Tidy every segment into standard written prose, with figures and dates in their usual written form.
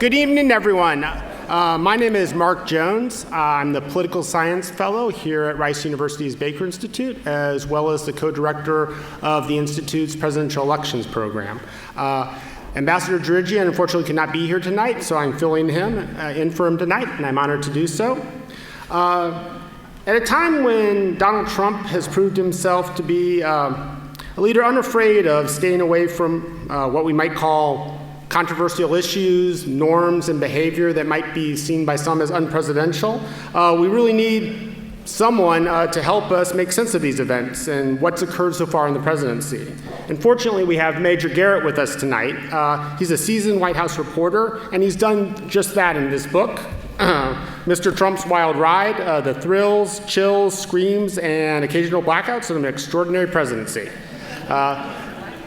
Good evening, everyone. My name is Mark Jones. I'm the Political Science Fellow here at Rice University's Baker Institute, as well as the co-director of the Institute's Presidential Elections Program. Ambassador Dirigian unfortunately could not be here tonight, so I'm filling him in for him tonight, and I'm honored to do so. At a time when Donald Trump has proved himself to be a leader unafraid of staying away from what we might call controversial issues, norms, and behavior that might be seen by some as unpresidential, we really need someone to help us make sense of these events and what's occurred so far in the presidency. And fortunately, we have Major Garrett with us tonight. He's a seasoned White House reporter, and he's done just that in this book, Mr. Trump's Wild Ride, The Thrills, Chills, Screams, and Occasional Blackouts of an Extraordinary Presidency.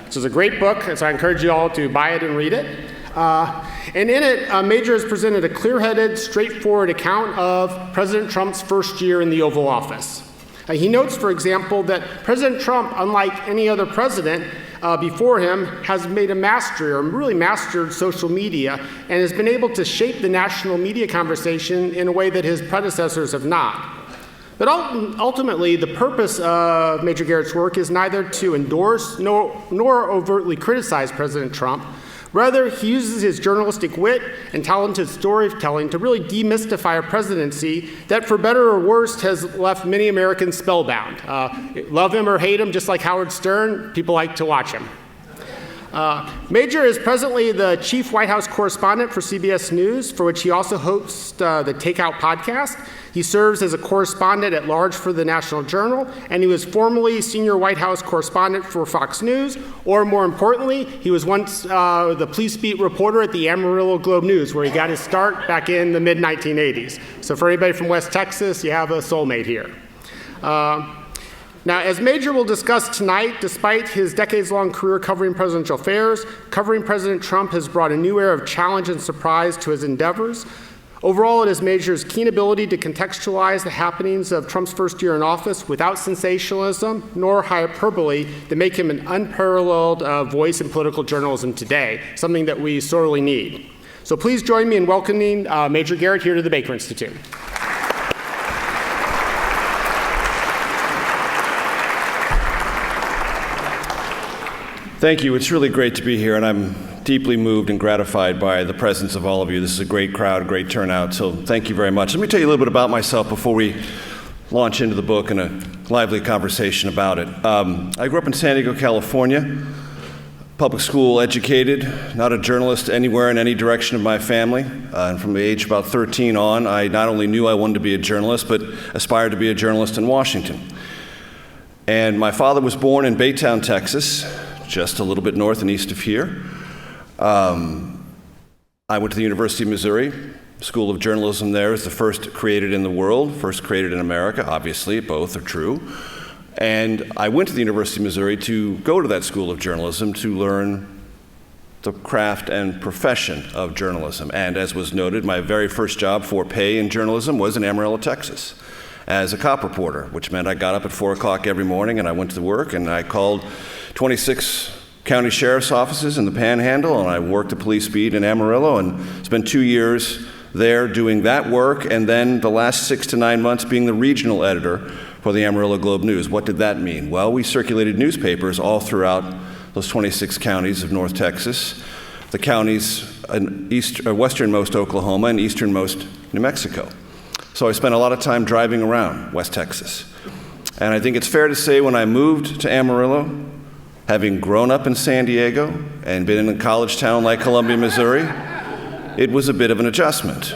This is a great book, so I encourage you all to buy it and read it. And in it, Major has presented a clear-headed, straightforward account of President Trump's first year in the Oval Office. He notes, for example, that President Trump, unlike any other president before him, has made a mastery, or really mastered social media, and has been able to shape the national media conversation in a way that his predecessors have not. But ultimately, the purpose of Major Garrett's work is neither to endorse nor overtly criticize President Trump. Rather, he uses his journalistic wit and talented storytelling to really demystify a presidency that, for better or worse, has left many Americans spellbound. Love him or hate him, just like Howard Stern, people like to watch him. Major is presently the chief White House correspondent for CBS News, for which he also hosts the Takeout podcast. He serves as a correspondent at large for the National Journal, and he was formerly senior White House correspondent for Fox News, or more importantly, he was once the police beat reporter at the Amarillo Globe News, where he got his start back in the mid-1980s. So for anybody from West Texas, you have a soulmate here. Now, as Major will discuss tonight, despite his decades-long career covering presidential affairs, covering President Trump has brought a new era of challenge and surprise to his endeavors. Overall, it is Major's keen ability to contextualize the happenings of Trump's first year in office without sensationalism nor hyperbole that make him an unparalleled voice in political journalism today, something that we sorely need. So please join me in welcoming Major Garrett here to the Baker Institute. Thank you. It's really great to be here, and I'm deeply moved and gratified by the presence of all of you. This is a great crowd, great turnout, so thank you very much. Let me tell you a little bit about myself before we launch into the book and a lively conversation about it. I grew up in San Diego, California, public school educated, not a journalist anywhere in any direction of my family. And from the age of about 13 on, I not only knew I wanted to be a journalist, but aspired to be a journalist in Washington. And my father was born in Baytown, Texas, just a little bit north and east of here. I went to the University of Missouri. School of Journalism there is the first created in the world, first created in America. Obviously, both are true. And I went to the University of Missouri to go to that School of Journalism to learn the craft and profession of journalism. And as was noted, my very first job for pay in journalism was in Amarillo, Texas, as a cop reporter, which meant I got up at 4 o'clock every morning and I went to work and I called 26 county sheriff's offices in the Panhandle, and I worked the police beat in Amarillo and spent 2 years there doing that work, and then the last 6 to 9 months being the regional editor for the Amarillo Globe News. What did that mean? Well, we circulated newspapers all throughout those 26 counties of North Texas, the counties in westernmost Oklahoma and easternmost New Mexico. So I spent a lot of time driving around West Texas. And I think it's fair to say when I moved to Amarillo, having grown up in San Diego and been in a college town like Columbia, Missouri, it was a bit of an adjustment.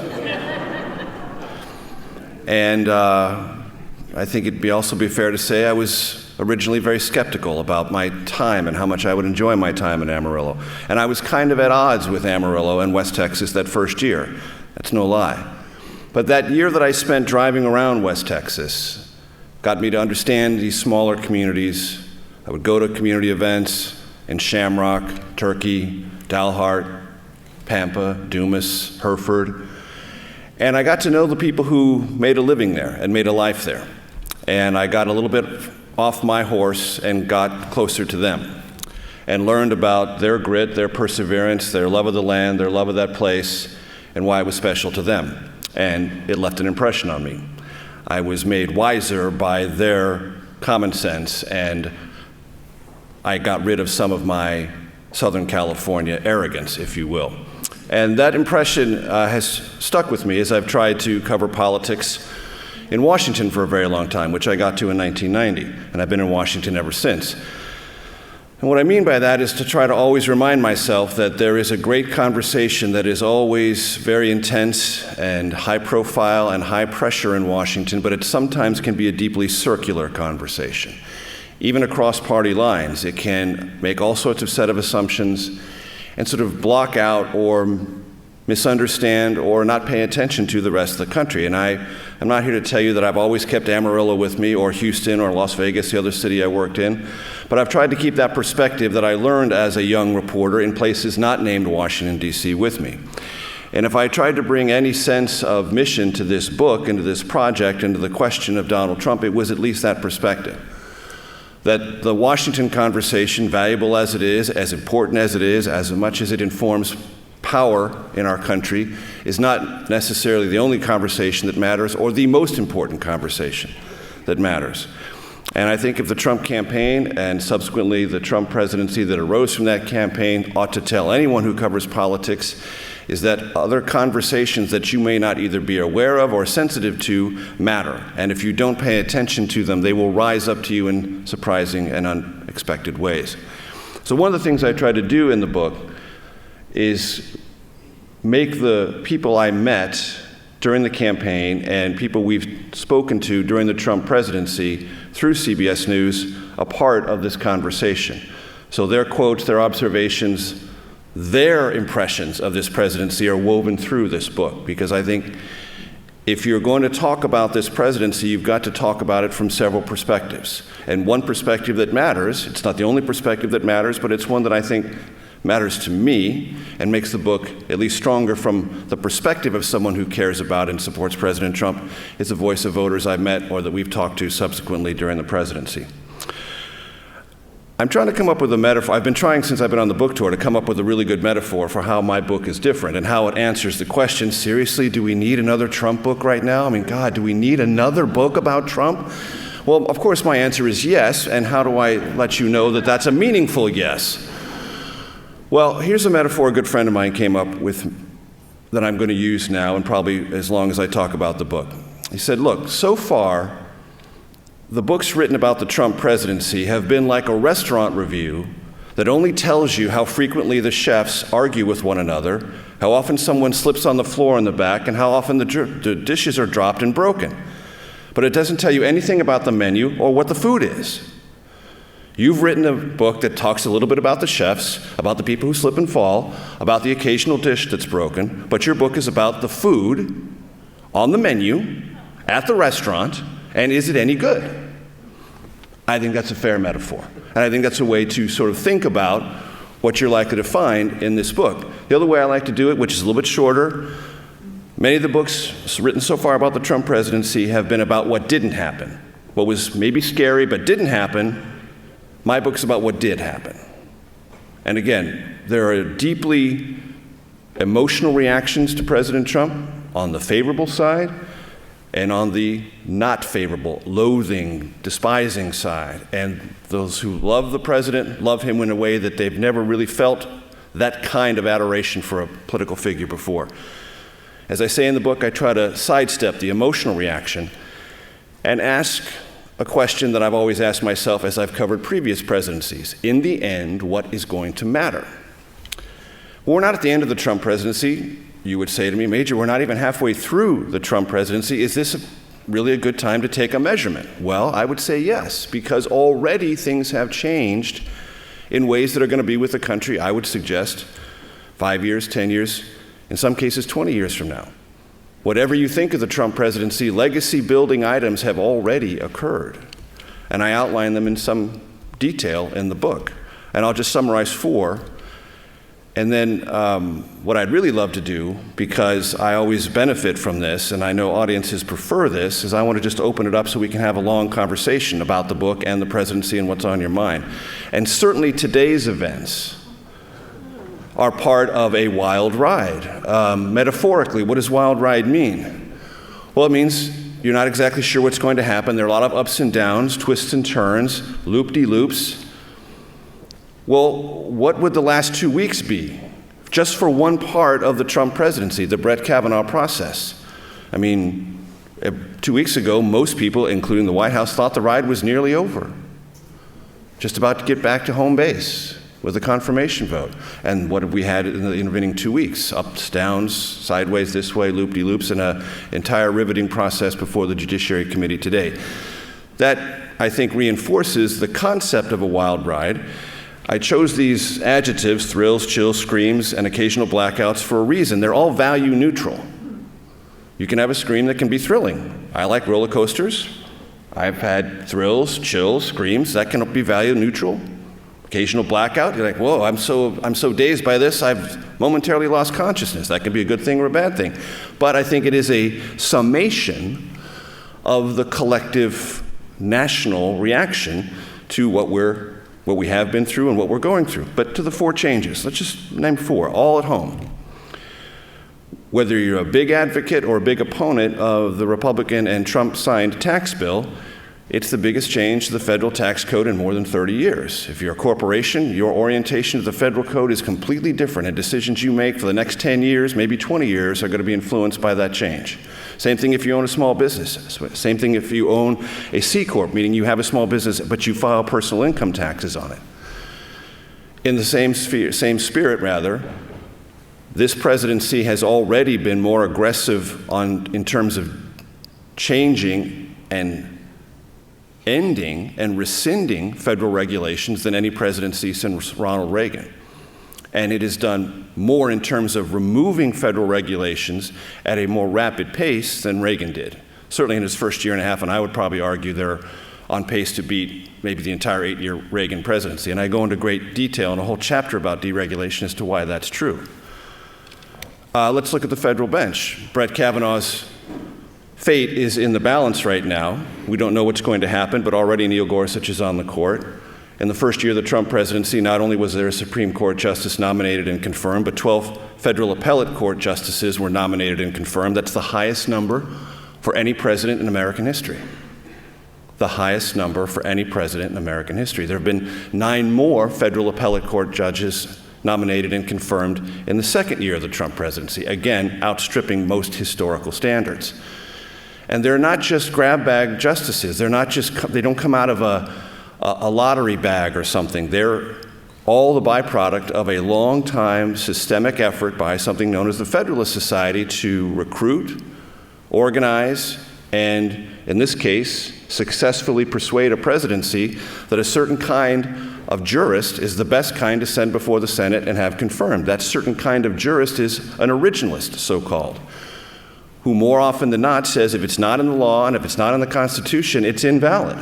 And I think it'd also be fair to say I was originally very skeptical about my time and how much I would enjoy my time in Amarillo. And I was kind of at odds with Amarillo and West Texas that first year. That's no lie. But that year that I spent driving around West Texas got me to understand these smaller communities. I would go to community events in Shamrock, Turkey, Dalhart, Pampa, Dumas, Hereford. And I got to know the people who made a living there and made a life there. And I got a little bit off my horse and got closer to them and learned about their grit, their perseverance, their love of the land, their love of that place, and why it was special to them. And it left an impression on me. I was made wiser by their common sense, and I got rid of some of my Southern California arrogance, if you will. And that impression has stuck with me as I've tried to cover politics in Washington for a very long time, which I got to in 1990, and I've been in Washington ever since. And what I mean by that is to try to always remind myself that there is a great conversation that is always very intense and high profile and high pressure in Washington, but it sometimes can be a deeply circular conversation. Even across party lines, it can make all sorts of set of assumptions and sort of block out or misunderstand or not pay attention to the rest of the country. And I'm not here to tell you that I've always kept Amarillo with me, or Houston, or Las Vegas, the other city I worked in, but I've tried to keep that perspective that I learned as a young reporter in places not named Washington, D.C. with me. And if I tried to bring any sense of mission to this book, into this project, into the question of Donald Trump, it was at least that perspective. That the Washington conversation, valuable as it is, as important as it is, as much as it informs power in our country, is not necessarily the only conversation that matters or the most important conversation that matters. And I think if the Trump campaign and subsequently the Trump presidency that arose from that campaign ought to tell anyone who covers politics, is that other conversations that you may not either be aware of or sensitive to matter. And if you don't pay attention to them, they will rise up to you in surprising and unexpected ways. So one of the things I try to do in the book is make the people I met during the campaign and people we've spoken to during the Trump presidency through CBS News a part of this conversation. So their quotes, their observations, their impressions of this presidency are woven through this book, because I think if you're going to talk about this presidency, you've got to talk about it from several perspectives. And one perspective that matters, it's not the only perspective that matters, but it's one that I think matters to me and makes the book at least stronger from the perspective of someone who cares about and supports President Trump, is the voice of voters I've met or that we've talked to subsequently during the presidency. I'm trying to come up with a metaphor. I've been trying since I've been on the book tour to come up with a really good metaphor for how my book is different and how it answers the question, seriously, do we need another Trump book right now? I mean, God, do we need another book about Trump? Well, of course, my answer is yes, and how do I let you know that that's a meaningful yes? Well, here's a metaphor a good friend of mine came up with that I'm going to use now and probably as long as I talk about the book. He said, look, so far, the books written about the Trump presidency have been like a restaurant review that only tells you how frequently the chefs argue with one another, how often someone slips on the floor in the back, and how often the dishes are dropped and broken. But it doesn't tell you anything about the menu or what the food is. You've written a book that talks a little bit about the chefs, about the people who slip and fall, about the occasional dish that's broken, but your book is about the food on the menu at the restaurant, and is it any good? I think that's a fair metaphor. And I think that's a way to sort of think about what you're likely to find in this book. The other way I like to do it, which is a little bit shorter, many of the books written so far about the Trump presidency have been about what didn't happen. What was maybe scary but didn't happen. My book's about what did happen. And again, there are deeply emotional reactions to President Trump on the favorable side and on the not favorable, loathing, despising side. And those who love the president love him in a way that they've never really felt that kind of adoration for a political figure before. As I say in the book, I try to sidestep the emotional reaction and ask a question that I've always asked myself as I've covered previous presidencies. In the end, what is going to matter? Well, we're not at the end of the Trump presidency. You would say to me, Major, we're not even halfway through the Trump presidency. Is this really a good time to take a measurement? Well, I would say yes, because already things have changed in ways that are going to be with the country, I would suggest, 5 years, 10 years, in some cases 20 years from now. Whatever you think of the Trump presidency, legacy-building items have already occurred. And I outline them in some detail in the book. And I'll just summarize 4. And then what I'd really love to do, because I always benefit from this, and I know audiences prefer this, is I want to just open it up so we can have a long conversation about the book and the presidency and what's on your mind. And certainly today's events, are part of a wild ride. Metaphorically, what does wild ride mean? Well, it means you're not exactly sure what's going to happen. There are a lot of ups and downs, twists and turns, loop-de-loops. Well, what would the last 2 weeks be? Just for one part of the Trump presidency, the Brett Kavanaugh process. I mean, 2 weeks ago, most people, including the White House, thought the ride was nearly over. Just about to get back to home base with a confirmation vote. And what have we had in the intervening 2 weeks? Ups, downs, sideways, this way, loop-de-loops, and an entire riveting process before the Judiciary Committee today. That, I think, reinforces the concept of a wild ride. I chose these adjectives, thrills, chills, screams, and occasional blackouts, for a reason. They're all value neutral. You can have a scream that can be thrilling. I like roller coasters. I've had thrills, chills, screams. That can be value neutral. Occasional blackout. You're like, whoa, I'm so dazed by this, I've momentarily lost consciousness. That can be a good thing or a bad thing. But I think it is a summation of the collective national reaction to what we have been through and what we're going through. But to the 4 changes, let's just name 4, all at home. Whether you're a big advocate or a big opponent of the Republican and Trump-signed tax bill, it's the biggest change to the federal tax code in more than 30 years. If you're a corporation, your orientation to the federal code is completely different, and decisions you make for the next 10 years, maybe 20 years, are going to be influenced by that change. Same thing if you own a small business. Same thing if you own a C Corp, meaning you have a small business, but you file personal income taxes on it. In the same spirit, this presidency has already been more aggressive in terms of changing and ending and rescinding federal regulations than any presidency since Ronald Reagan. And it has done more in terms of removing federal regulations at a more rapid pace than Reagan did. Certainly in his first year and a half, and I would probably argue they're on pace to beat maybe the entire 8-year Reagan presidency. And I go into great detail in a whole chapter about deregulation as to why that's true. Let's look at the federal bench. Brett Kavanaugh's fate is in the balance right now. We don't know what's going to happen, but already Neil Gorsuch is on the court. In the first year of the Trump presidency, not only was there a Supreme Court justice nominated and confirmed, but 12 federal appellate court justices were nominated and confirmed. That's the highest number for any president in American history. The highest number for any president in American history. There have been 9 more federal appellate court judges nominated and confirmed in the second year of the Trump presidency, again, outstripping most historical standards. And they're not just grab bag justices. They don't come out of a lottery bag or something. They're all the byproduct of a long-time systemic effort by something known as the Federalist Society to recruit, organize, and in this case, successfully persuade a presidency that a certain kind of jurist is the best kind to send before the Senate and have confirmed. That certain kind of jurist is an originalist, so-called, who more often than not says if it's not in the law and if it's not in the Constitution, it's invalid.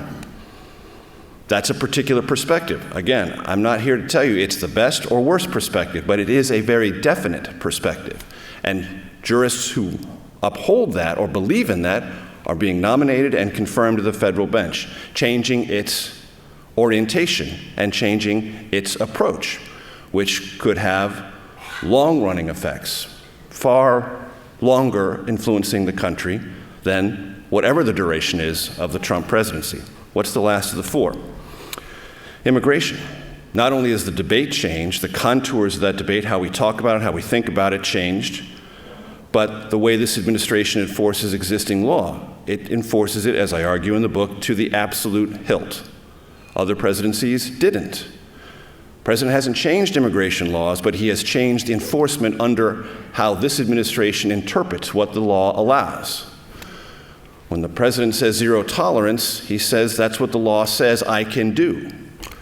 That's a particular perspective. Again, I'm not here to tell you it's the best or worst perspective, but it is a very definite perspective. And jurists who uphold that or believe in that are being nominated and confirmed to the federal bench, changing its orientation and changing its approach, which could have long-running effects, far longer influencing the country than whatever the duration is of the Trump presidency. What's the last of the 4? Immigration. Not only has the debate changed, the contours of that debate, how we talk about it, how we think about it, changed, but the way this administration enforces existing law. It enforces it, as I argue in the book, to the absolute hilt. Other presidencies didn't. The president hasn't changed immigration laws, but he has changed the enforcement under how this administration interprets what the law allows. When the president says zero tolerance, he says that's what the law says I can do.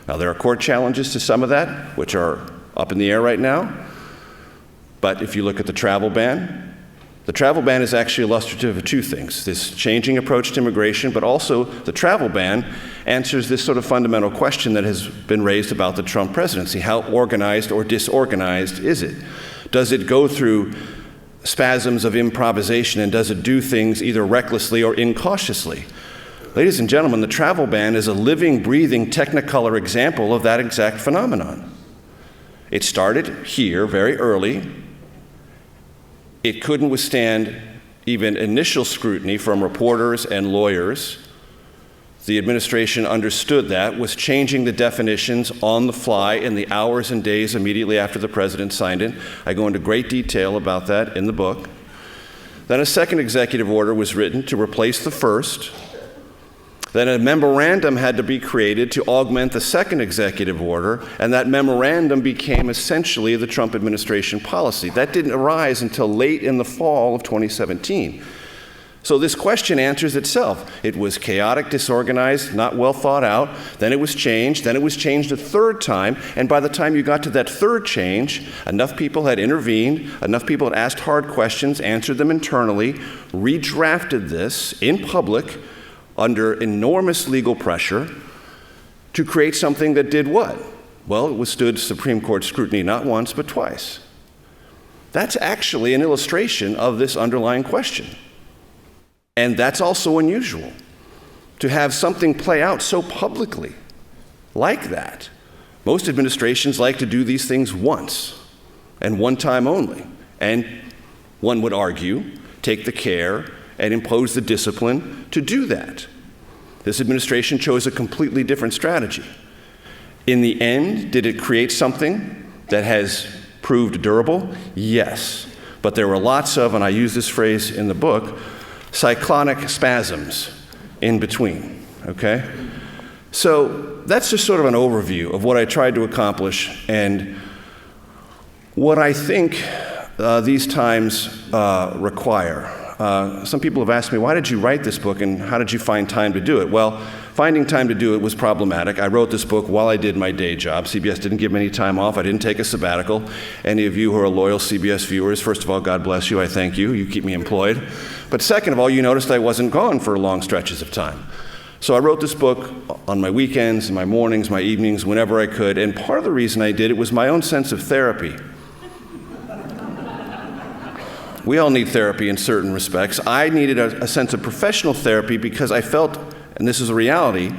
Now, there are court challenges to some of that, which are up in the air right now. But if you look at the travel ban is actually illustrative of 2 things. This changing approach to immigration, but also the travel ban answers this sort of fundamental question that has been raised about the Trump presidency. How organized or disorganized is it? Does it go through spasms of improvisation, and does it do things either recklessly or incautiously? Ladies and gentlemen, the travel ban is a living, breathing Technicolor example of that exact phenomenon. It started here very early. It couldn't withstand even initial scrutiny from reporters and lawyers. The administration understood that, was changing the definitions on the fly in the hours and days immediately after the president signed it. I go into great detail about that in the book. Then a second executive order was written to replace the first. Then a memorandum had to be created to augment the second executive order, and that memorandum became essentially the Trump administration policy. That didn't arise until late in the fall of 2017. So this question answers itself. It was chaotic, disorganized, not well thought out. Then it was changed. Then it was changed a third time. And by the time you got to that third change, enough people had intervened, enough people had asked hard questions, answered them internally, redrafted this in public under enormous legal pressure to create something that did what? Well, it withstood Supreme Court scrutiny not once, but twice. That's actually an illustration of this underlying question. And that's also unusual, to have something play out so publicly like that. Most administrations like to do these things once, and one time only. And one would argue, take the care and impose the discipline to do that. This administration chose a completely different strategy. In the end, did it create something that has proved durable? Yes. But there were lots of, and I use this phrase in the book, cyclonic spasms in between, okay? So that's just sort of an overview of what I tried to accomplish and what I think these times require. Some people have asked me, why did you write this book and how did you find time to do it? Well, finding time to do it was problematic. I wrote this book while I did my day job. CBS didn't give me any time off. I didn't take a sabbatical. Any of you who are loyal CBS viewers, first of all, God bless you. I thank you. You keep me employed. But second of all, you noticed I wasn't gone for long stretches of time. So I wrote this book on my weekends, my mornings, my evenings, whenever I could. And part of the reason I did it was my own sense of therapy. We all need therapy in certain respects. I needed a sense of professional therapy because I felt, and this is a reality,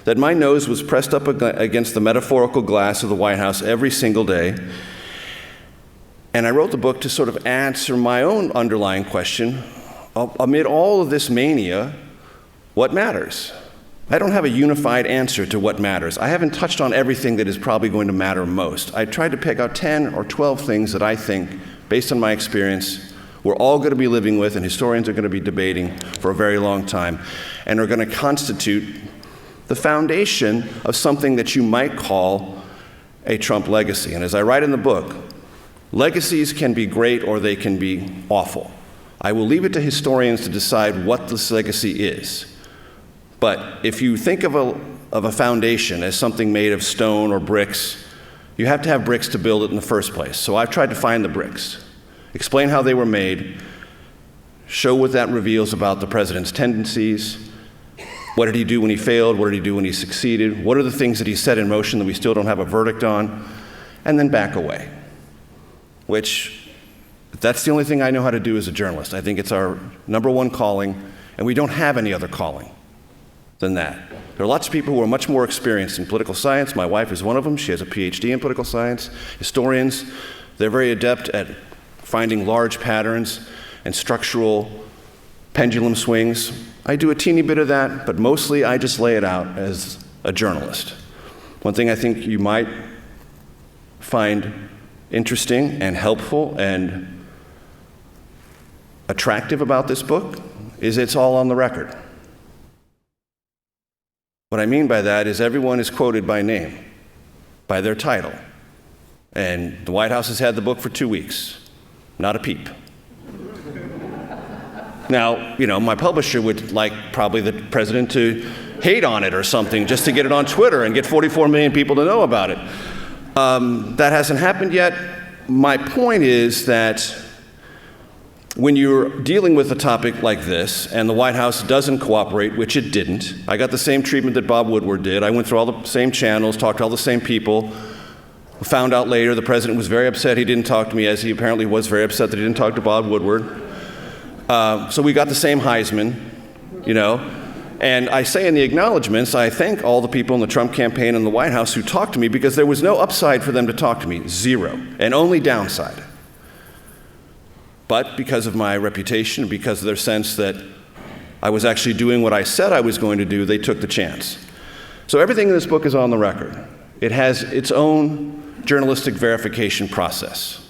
that my nose was pressed up against the metaphorical glass of the White House every single day. And I wrote the book to sort of answer my own underlying question, amid all of this mania, what matters? I don't have a unified answer to what matters. I haven't touched on everything that is probably going to matter most. I tried to pick out 10 or 12 things that I think, based on my experience, we're all going to be living with and historians are going to be debating for a very long time and are going to constitute the foundation of something that you might call a Trump legacy. And as I write in the book, legacies can be great or they can be awful. I will leave it to historians to decide what this legacy is. But if you think of a foundation as something made of stone or bricks, you have to have bricks to build it in the first place. So I've tried to find the bricks, explain how they were made, show what that reveals about the president's tendencies. What did he do when he failed? What did he do when he succeeded? What are the things that he set in motion that we still don't have a verdict on? And then back away, which that's the only thing I know how to do as a journalist. I think it's our number one calling, and we don't have any other calling than that. There are lots of people who are much more experienced in political science. My wife is one of them. She has a PhD in political science. Historians, they're very adept at finding large patterns and structural pendulum swings. I do a teeny bit of that, but mostly I just lay it out as a journalist. One thing I think you might find interesting and helpful and attractive about this book is it's all on the record. What I mean by that is everyone is quoted by name, by their title. And the White House has had the book for 2 weeks. Not a peep. Now, my publisher would like probably the president to hate on it or something just to get it on Twitter and get 44 million people to know about it. That hasn't happened yet. My point is that when you're dealing with a topic like this and the White House doesn't cooperate, which it didn't, I got the same treatment that Bob Woodward did. I went through all the same channels, talked to all the same people. Found out later the president was very upset he didn't talk to me, as he apparently was very upset that he didn't talk to Bob Woodward. So we got the same Heisman, And I say in the acknowledgments, I thank all the people in the Trump campaign and the White House who talked to me, because there was no upside for them to talk to me, zero, and only downside. But because of my reputation, because of their sense that I was actually doing what I said I was going to do, they took the chance. So everything in this book is on the record. It has its own journalistic verification process.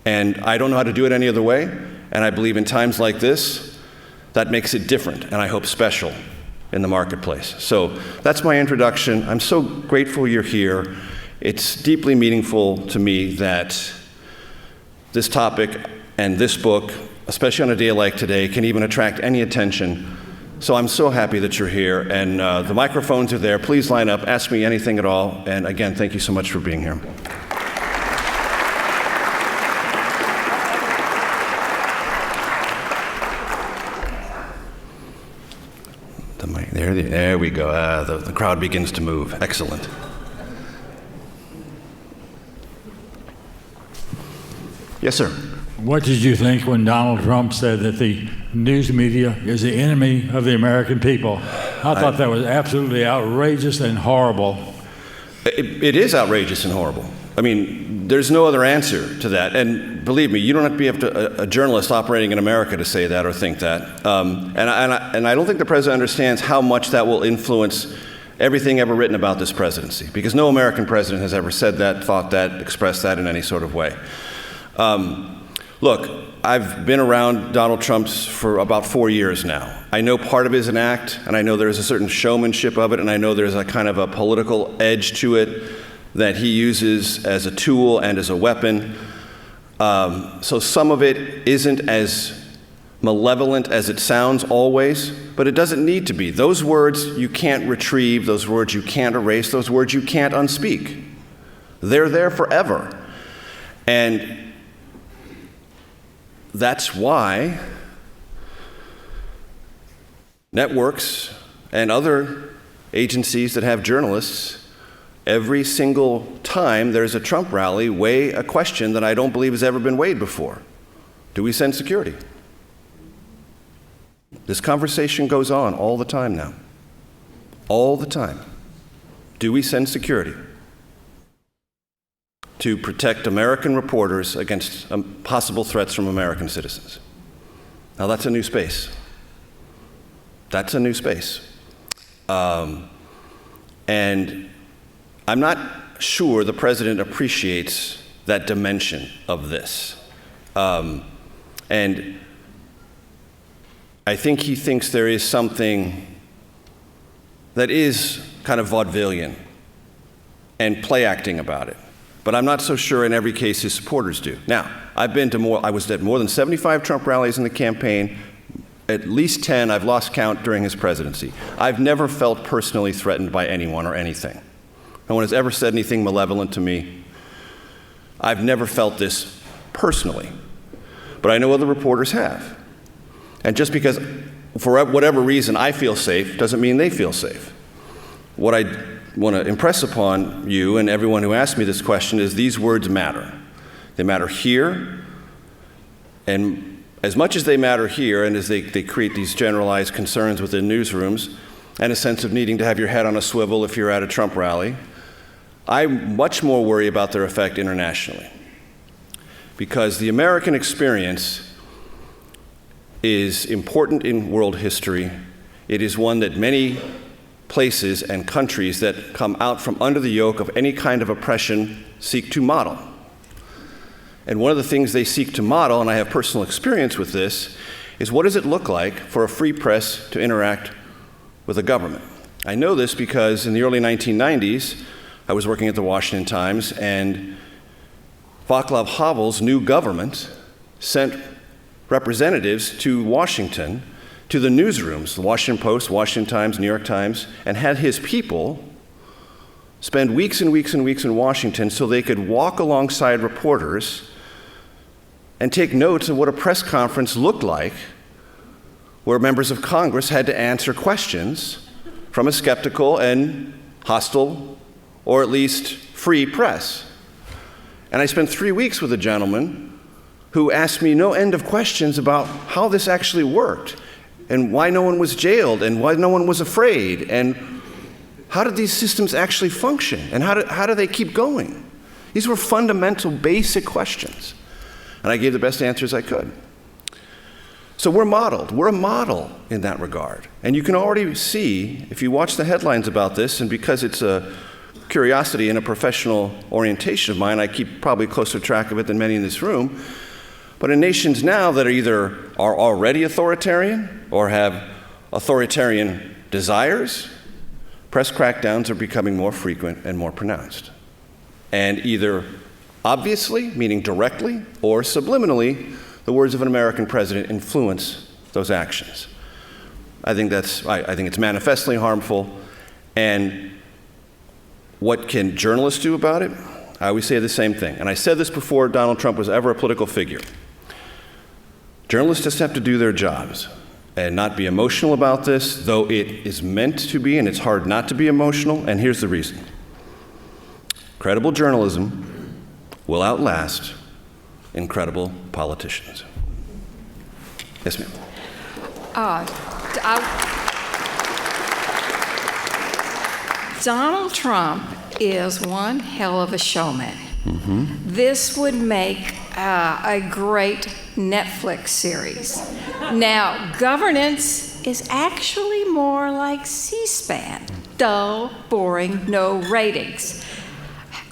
And I don't know how to do it any other way, and I believe in times like this, that makes it different, and I hope special in the marketplace. So that's my introduction. I'm so grateful you're here. It's deeply meaningful to me that this topic and this book, especially on a day like today, can even attract any attention. So I'm so happy that you're here, and the microphones are there. Please line up, ask me anything at all, and again, thank you so much for being here. There we go. The crowd begins to move. Excellent. Yes, sir. What did you think when Donald Trump said that the news media is the enemy of the American people? I thought that was absolutely outrageous and horrible. It is outrageous and horrible. I mean, there's no other answer to that. And believe me, you don't have to be a journalist operating in America to say that or think that. And I don't think the president understands how much that will influence everything ever written about this presidency, because no American president has ever said that, thought that, expressed that in any sort of way. Look, I've been around Donald Trump's for about 4 years now. I know part of it is an act, and I know there's a certain showmanship of it, and I know there's a kind of a political edge to it that he uses as a tool and as a weapon. So some of it isn't as malevolent as it sounds always, but it doesn't need to be. Those words you can't retrieve, those words you can't erase, those words you can't unspeak. They're there forever. And that's why networks and other agencies that have journalists, every single time there's a Trump rally, weigh a question that I don't believe has ever been weighed before. Do we send security? This conversation goes on all the time now. All the time. Do we send security to protect American reporters against possible threats from American citizens? Now that's a new space. That's a new space. And I'm not sure the president appreciates that dimension of this. And I think he thinks there is something that is kind of vaudevillian and play acting about it. But I'm not so sure in every case his supporters do. Now, I was at more than 75 Trump rallies in the campaign, at least 10 I've lost count during his presidency. I've never felt personally threatened by anyone or anything. No one has ever said anything malevolent to me. I've never felt this personally, but I know other reporters have. And just because, for whatever reason, I feel safe doesn't mean they feel safe. What I want to impress upon you and everyone who asked me this question is these words matter. They matter here, and as much as they matter here, and as they create these generalized concerns within newsrooms, and a sense of needing to have your head on a swivel if you're at a Trump rally, I much more worry about their effect internationally. Because the American experience is important in world history. It is one that many places and countries that come out from under the yoke of any kind of oppression seek to model. And one of the things they seek to model, and I have personal experience with this, is what does it look like for a free press to interact with a government? I know this because in the early 1990s, I was working at the Washington Times, and Václav Havel's new government sent representatives to Washington, to the newsrooms, the Washington Post, Washington Times, New York Times, and had his people spend weeks and weeks and weeks in Washington so they could walk alongside reporters and take notes of what a press conference looked like, where members of Congress had to answer questions from a skeptical and hostile, or at least free press. And I spent 3 weeks with a gentleman who asked me no end of questions about how this actually worked. and why no one was jailed, and why no one was afraid, and how did these systems actually function, and how do they keep going? These were fundamental, basic questions, and I gave the best answers I could. So we're modeled. We're a model in that regard. And you can already see, if you watch the headlines about this, and because it's a curiosity and a professional orientation of mine, I keep probably closer track of it than many in this room, but in nations now that are already authoritarian or have authoritarian desires, press crackdowns are becoming more frequent and more pronounced. And either obviously, meaning directly, or subliminally, the words of an American president influence those actions. I think it's manifestly harmful. And what can journalists do about it? I always say the same thing. And I said this before Donald Trump was ever a political figure. Journalists just have to do their jobs and not be emotional about this, though it is meant to be, and it's hard not to be emotional, and here's the reason. Credible journalism will outlast incredible politicians. Yes, ma'am. Donald Trump is one hell of a showman. Mm-hmm. This would make a great Netflix series. Now, governance is actually more like C-SPAN. Dull, boring, no ratings.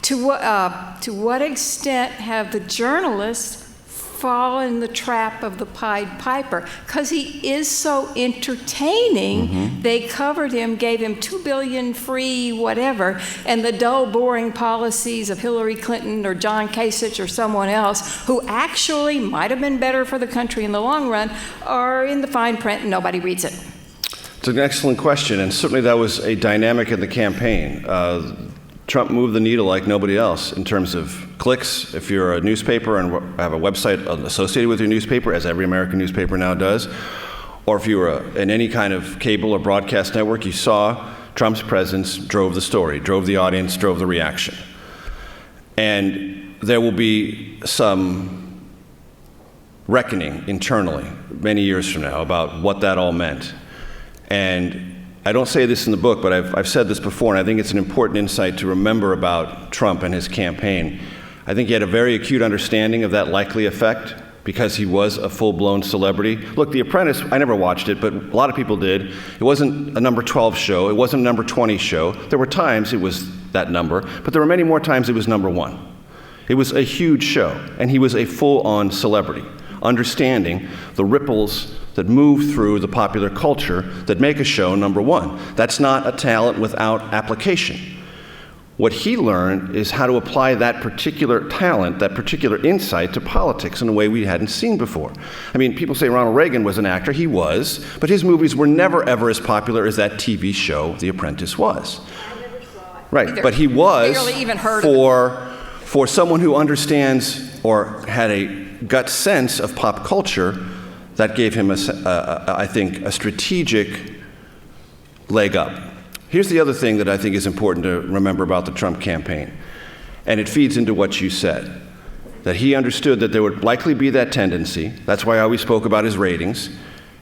To what extent have the journalists fallen in the trap of the Pied Piper? Because he is so entertaining, they covered him, gave him $2 billion free whatever, and the dull, boring policies of Hillary Clinton or John Kasich or someone else, who actually might have been better for the country in the long run, are in the fine print and nobody reads it. It's an excellent question, and certainly that was a dynamic in the campaign. Trump moved the needle like nobody else in terms of clicks. If you're a newspaper and have a website associated with your newspaper, as every American newspaper now does, or if you were in any kind of cable or broadcast network, you saw Trump's presence drove the story, drove the audience, drove the reaction. And there will be some reckoning internally many years from now about what that all meant. And I don't say this in the book, but I've said this before, and I think it's an important insight to remember about Trump and his campaign. I think he had a very acute understanding of that likely effect because he was a full-blown celebrity. Look, The Apprentice, I never watched it, but a lot of people did. It wasn't a number 12 show. It wasn't a number 20 show. There were times it was that number, but there were many more times it was number 1. It was a huge show, and he was a full-on celebrity, understanding the ripples that move through the popular culture that make a show number 1. That's not a talent without application. What he learned is how to apply that particular talent, that particular insight to politics in a way we hadn't seen before. I mean, people say Ronald Reagan was an actor. He was, but his movies were never, ever as popular as that TV show, The Apprentice, was. I never saw it. Right, Either. but he was, barely even heard of it. For someone who understands or had a gut sense of pop culture, that gave him, I think, a strategic leg up. Here's the other thing that I think is important to remember about the Trump campaign, and it feeds into what you said, that he understood that there would likely be that tendency. That's why I always spoke about his ratings,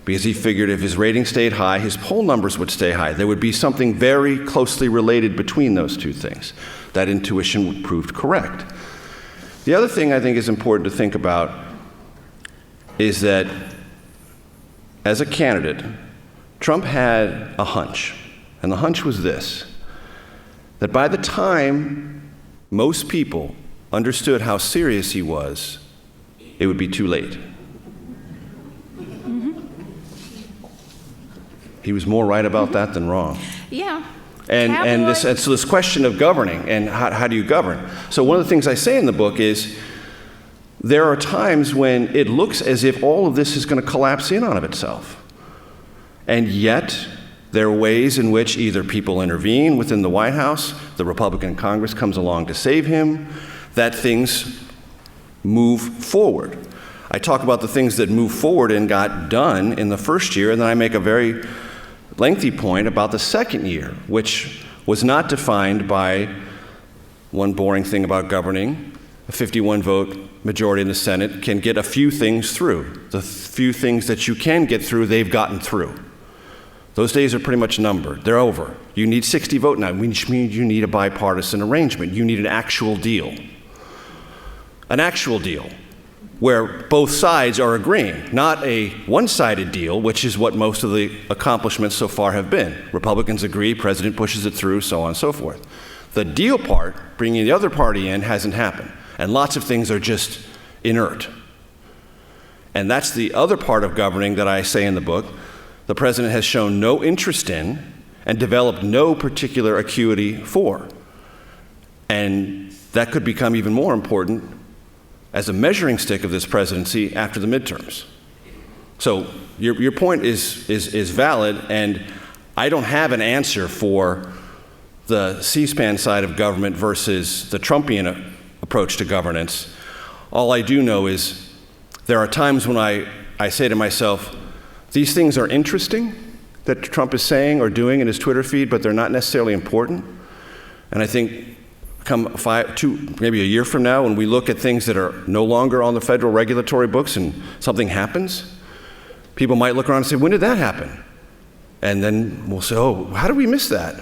because he figured if his ratings stayed high, his poll numbers would stay high. There would be something very closely related between those two things. That intuition proved correct. The other thing I think is important to think about is that as a candidate, Trump had a hunch, and the hunch was this, that by the time most people understood how serious he was, it would be too late. He was more right about that than wrong. Yeah. And so this question of governing, and how do you govern? So one of the things I say in the book is, there are times when it looks as if all of this is going to collapse in on of itself. And yet, there are ways in which either people intervene within the White House, the Republican Congress comes along to save him, that things move forward. I talk about the things that move forward and got done in the first year, and then I make a very lengthy point about the second year, which was not defined by one boring thing about governing, a 51 vote majority in the Senate, can get a few things through. The few things that you can get through, they've gotten through. Those days are pretty much numbered. They're over. You need 60 votes now, which means you need a bipartisan arrangement. You need an actual deal. An actual deal where both sides are agreeing, not a one-sided deal, which is what most of the accomplishments so far have been. Republicans agree, president pushes it through, so on and so forth. The deal part, bringing the other party in, hasn't happened. And lots of things are just inert. And that's the other part of governing that I say in the book. The president has shown no interest in and developed no particular acuity for. And that could become even more important as a measuring stick of this presidency after the midterms. So your point is valid, and I don't have an answer for the C-SPAN side of government versus the Trumpian approach to governance. All I do know is there are times when I say to myself, these things are interesting that Trump is saying or doing in his Twitter feed, but they're not necessarily important. And I think come maybe a year from now, when we look at things that are no longer on the federal regulatory books and something happens, people might look around and say, when did that happen? And then we'll say, oh, how did we miss that?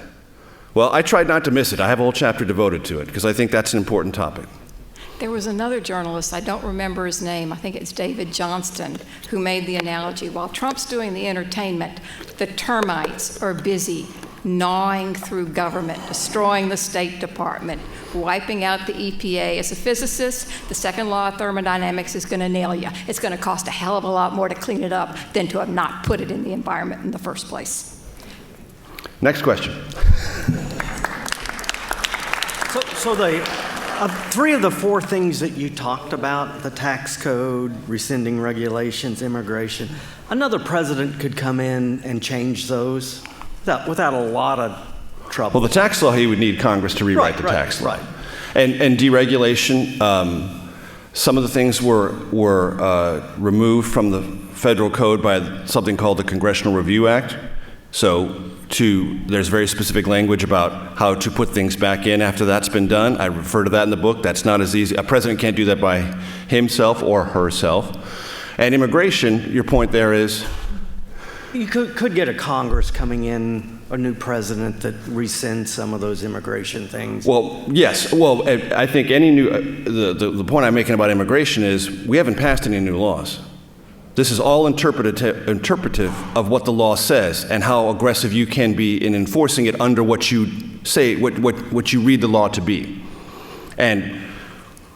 Well, I tried not to miss it. I have a whole chapter devoted to it because I think that's an important topic. There was another journalist, I don't remember his name, I think it's David Johnston, who made the analogy. While Trump's doing the entertainment, the termites are busy gnawing through government, destroying the State Department, wiping out the EPA. As a physicist, the second law of thermodynamics is going to nail you. It's going to cost a hell of a lot more to clean it up than to have not put it in the environment in the first place. Next question. So three of the four things that you talked about, the tax code, rescinding regulations, immigration, another president could come in and change those without a lot of trouble. Well, the tax law, he would need Congress to rewrite the tax law. Right. And deregulation, some of the things were removed from the federal code by something called the Congressional Review Act. So there's very specific language about how to put things back in after that's been done. I refer to that in the book. That's not as easy. A president can't do that by himself or herself. And immigration, your point there is? You could get a Congress coming in, a new president that rescinds some of those immigration things. Well, yes. Well, I think any new, the point I'm making about immigration is we haven't passed any new laws. This is all interpretive of what the law says and how aggressive you can be in enforcing it under what you say, what you read the law to be. And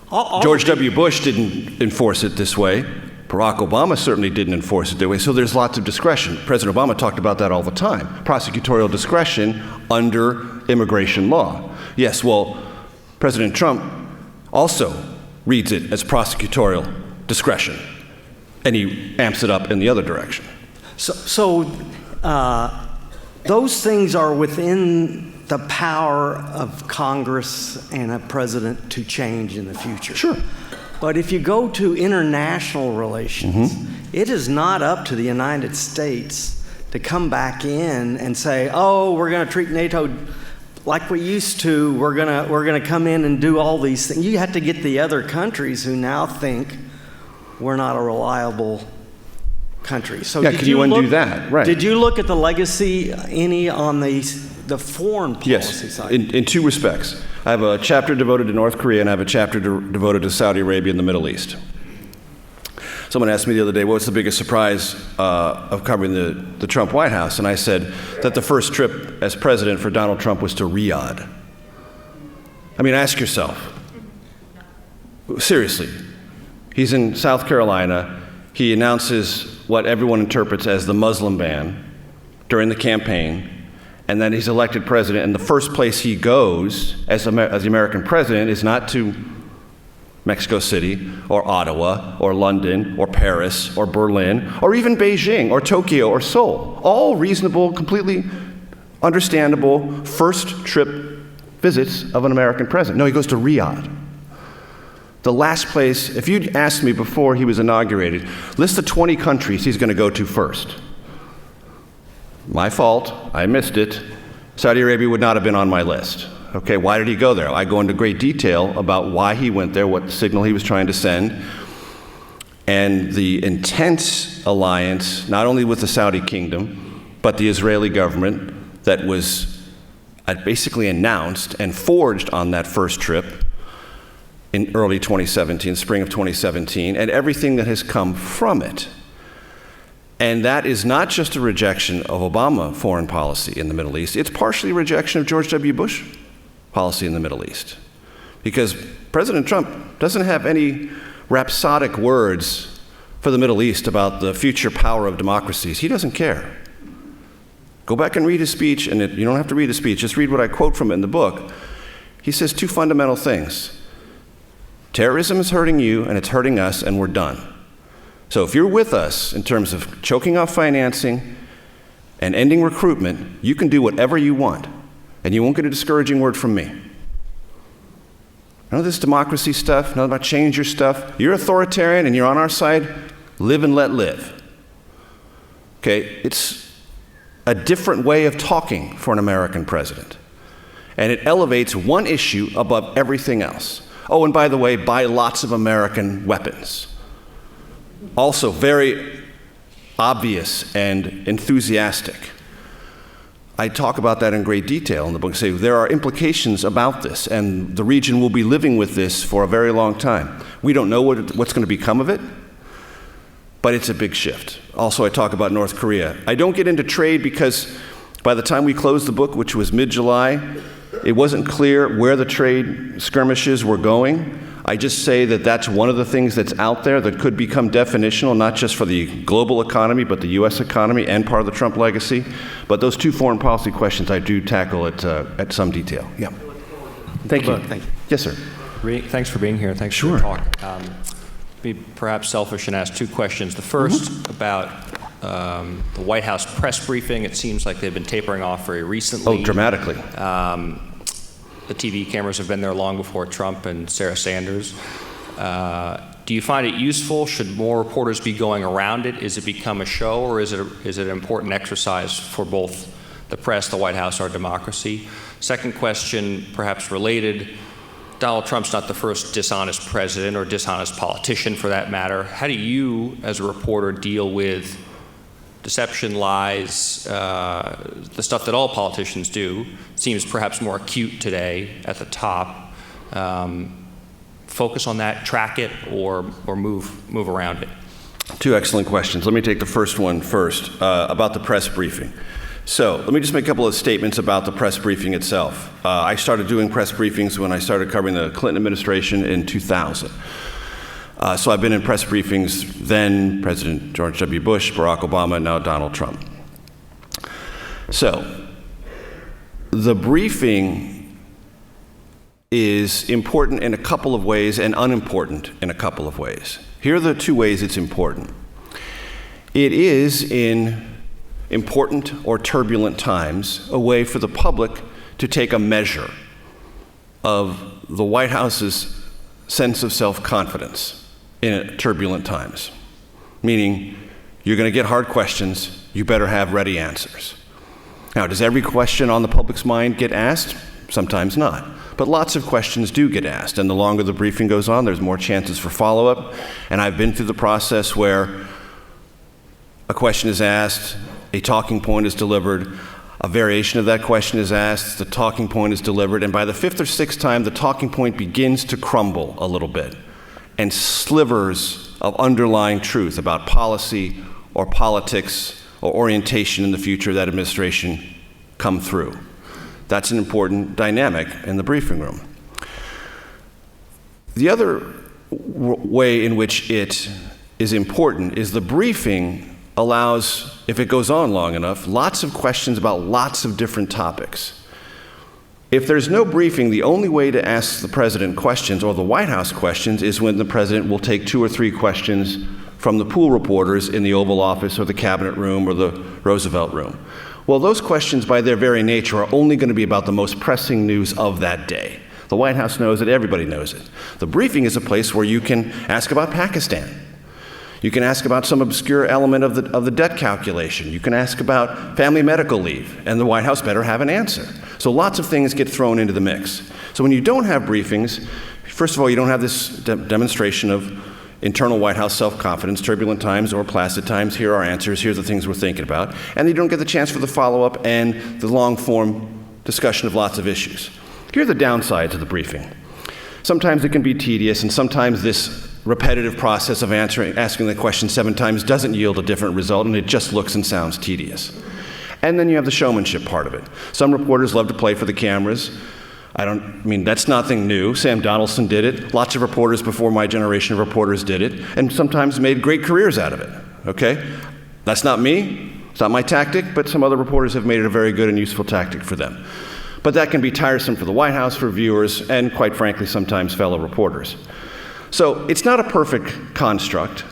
George W. Bush didn't enforce it this way. Barack Obama certainly didn't enforce it that way. So there's lots of discretion. President Obama talked about that all the time. Prosecutorial discretion under immigration law. Yes, well, President Trump also reads it as prosecutorial discretion. And he amps it up in the other direction. So those things are within the power of Congress and a president to change in the future. Sure. But if you go to international relations, it is not up to the United States to come back in and say, oh, we're going to treat NATO like we used to. We're going to come in and do all these things. You have to get the other countries who now think we're not a reliable country. So yeah, can you undo that? Right. Did you look at the legacy on the foreign policy side? Yes, in two respects. I have a chapter devoted to North Korea, and I have a chapter devoted to Saudi Arabia and the Middle East. Someone asked me the other day, what's the biggest surprise of covering the Trump White House? And I said that the first trip as president for Donald Trump was to Riyadh. I mean, ask yourself, seriously, he's in South Carolina. He announces what everyone interprets as the Muslim ban during the campaign, and then he's elected president, and the first place he goes as the American president is not to Mexico City or Ottawa or London or Paris or Berlin or even Beijing or Tokyo or Seoul. All reasonable, completely understandable first trip visits of an American president. No, he goes to Riyadh. The last place, if you'd asked me before he was inaugurated, list the 20 countries he's going to go to first. My fault, I missed it. Saudi Arabia would not have been on my list. Okay, why did he go there? I go into great detail about why he went there, what signal he was trying to send, and the intense alliance, not only with the Saudi kingdom, but the Israeli government that was basically announced and forged on that first trip in early 2017, spring of 2017, and everything that has come from it. And that is not just a rejection of Obama foreign policy in the Middle East, it's partially a rejection of George W. Bush policy in the Middle East. Because President Trump doesn't have any rhapsodic words for the Middle East about the future power of democracies. He doesn't care. Go back and read his speech, and you don't have to read his speech, just read what I quote from it in the book. He says two fundamental things. Terrorism is hurting you, and it's hurting us, and we're done. So if you're with us in terms of choking off financing and ending recruitment, you can do whatever you want, and you won't get a discouraging word from me. None of this democracy stuff, none about change your stuff. You're authoritarian and you're on our side, live and let live. Okay, it's a different way of talking for an American president. And it elevates one issue above everything else. Oh, and by the way, buy lots of American weapons. Also very obvious and enthusiastic. I talk about that in great detail in the book. Say there are implications about this, and the region will be living with this for a very long time. We don't know what's going to become of it, but it's a big shift. Also, I talk about North Korea. I don't get into trade because by the time we closed the book, which was mid-July, it wasn't clear where the trade skirmishes were going. I just say that that's one of the things that's out there that could become definitional, not just for the global economy, but the U.S. economy and part of the Trump legacy. But those two foreign policy questions I do tackle at some detail. Yeah. Thank you. Thank you. Yes, sir. Thanks for being here. Thanks for the talk. Be perhaps selfish and ask two questions. The first about the White House press briefing. It seems like they've been tapering off very recently. Oh, dramatically. The TV cameras have been there long before Trump and Sarah Sanders. Do you find it useful? Should more reporters be going around it? Is it become a show, or is it an important exercise for both the press, the White House, our democracy? Second question, perhaps related. Donald Trump's not the first dishonest president or dishonest politician for that matter. How do you, as a reporter, deal with deception, lies, the stuff that all politicians do? Seems perhaps more acute today at the top. Focus on that, track it, or move around it? Two excellent questions. Let me take the first one first, about the press briefing. So let me just make a couple of statements about the press briefing itself. I started doing press briefings when I started covering the Clinton administration in 2000. So I've been in press briefings then, President George W. Bush, Barack Obama, and now Donald Trump. So the briefing is important in a couple of ways and unimportant in a couple of ways. Here are the two ways it's important. It is, in important or turbulent times, a way for the public to take a measure of the White House's sense of self-confidence in turbulent times. Meaning, you're going to get hard questions, you better have ready answers. Now, does every question on the public's mind get asked? Sometimes not. But lots of questions do get asked, and the longer the briefing goes on, there's more chances for follow-up. And I've been through the process where a question is asked, a talking point is delivered, a variation of that question is asked, the talking point is delivered, and by the fifth or sixth time, the talking point begins to crumble a little bit, and slivers of underlying truth about policy or politics or orientation in the future of that administration come through. That's an important dynamic in the briefing room. The other way in which it is important is the briefing allows, if it goes on long enough, lots of questions about lots of different topics. If there's no briefing, the only way to ask the president questions, or the White House questions, is when the president will take 2 or 3 questions from the pool reporters in the Oval Office or the Cabinet Room or the Roosevelt Room. Well, those questions, by their very nature, are only going to be about the most pressing news of that day. The White House knows it, everybody knows it. The briefing is a place where you can ask about Pakistan. You can ask about some obscure element of the debt calculation. You can ask about family medical leave, and the White House better have an answer. So lots of things get thrown into the mix. So when you don't have briefings, first of all, you don't have this demonstration of internal White House self-confidence, turbulent times or placid times. Here are answers. Here's the things we're thinking about. And you don't get the chance for the follow-up and the long-form discussion of lots of issues. Here are the downsides of the briefing. Sometimes it can be tedious, and sometimes this repetitive process of asking the question 7 times doesn't yield a different result, and it just looks and sounds tedious. And then you have the showmanship part of it. Some reporters love to play for the cameras. That's nothing new. Sam Donaldson did it. Lots of reporters before my generation of reporters did it, and sometimes made great careers out of it, okay? That's not me. It's not my tactic, but some other reporters have made it a very good and useful tactic for them. But that can be tiresome for the White House, for viewers, and quite frankly, sometimes fellow reporters. So it's not a perfect construct.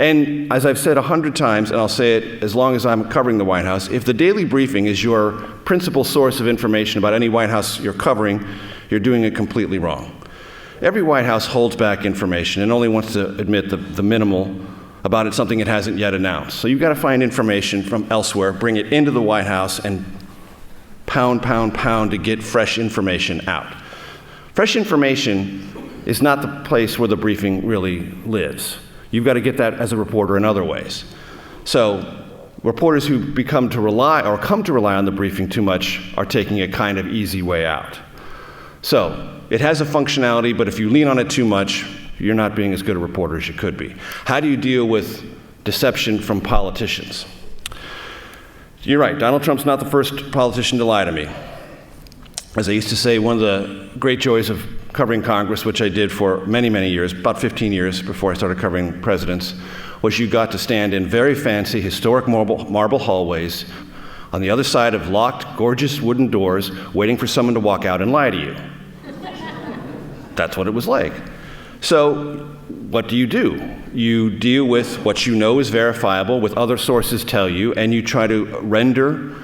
And as I've said 100 times, and I'll say it as long as I'm covering the White House, if the daily briefing is your principal source of information about any White House you're covering, you're doing it completely wrong. Every White House holds back information and only wants to admit the minimal about something it hasn't yet announced. So you've got to find information from elsewhere, bring it into the White House, and pound to get fresh information out. Fresh information is not the place where the briefing really lives. You've got to get that as a reporter in other ways. So reporters who come to rely on the briefing too much are taking a kind of easy way out. So it has a functionality, but if you lean on it too much, you're not being as good a reporter as you could be. How do you deal with deception from politicians? You're right, Donald Trump's not the first politician to lie to me. As I used to say, one of the great joys of covering Congress, which I did for many, many years, about 15 years before I started covering presidents, was you got to stand in very fancy, historic marble hallways on the other side of locked, gorgeous wooden doors, waiting for someone to walk out and lie to you. That's what it was like. So what do? You deal with what you know is verifiable, what other sources tell you, and you try to render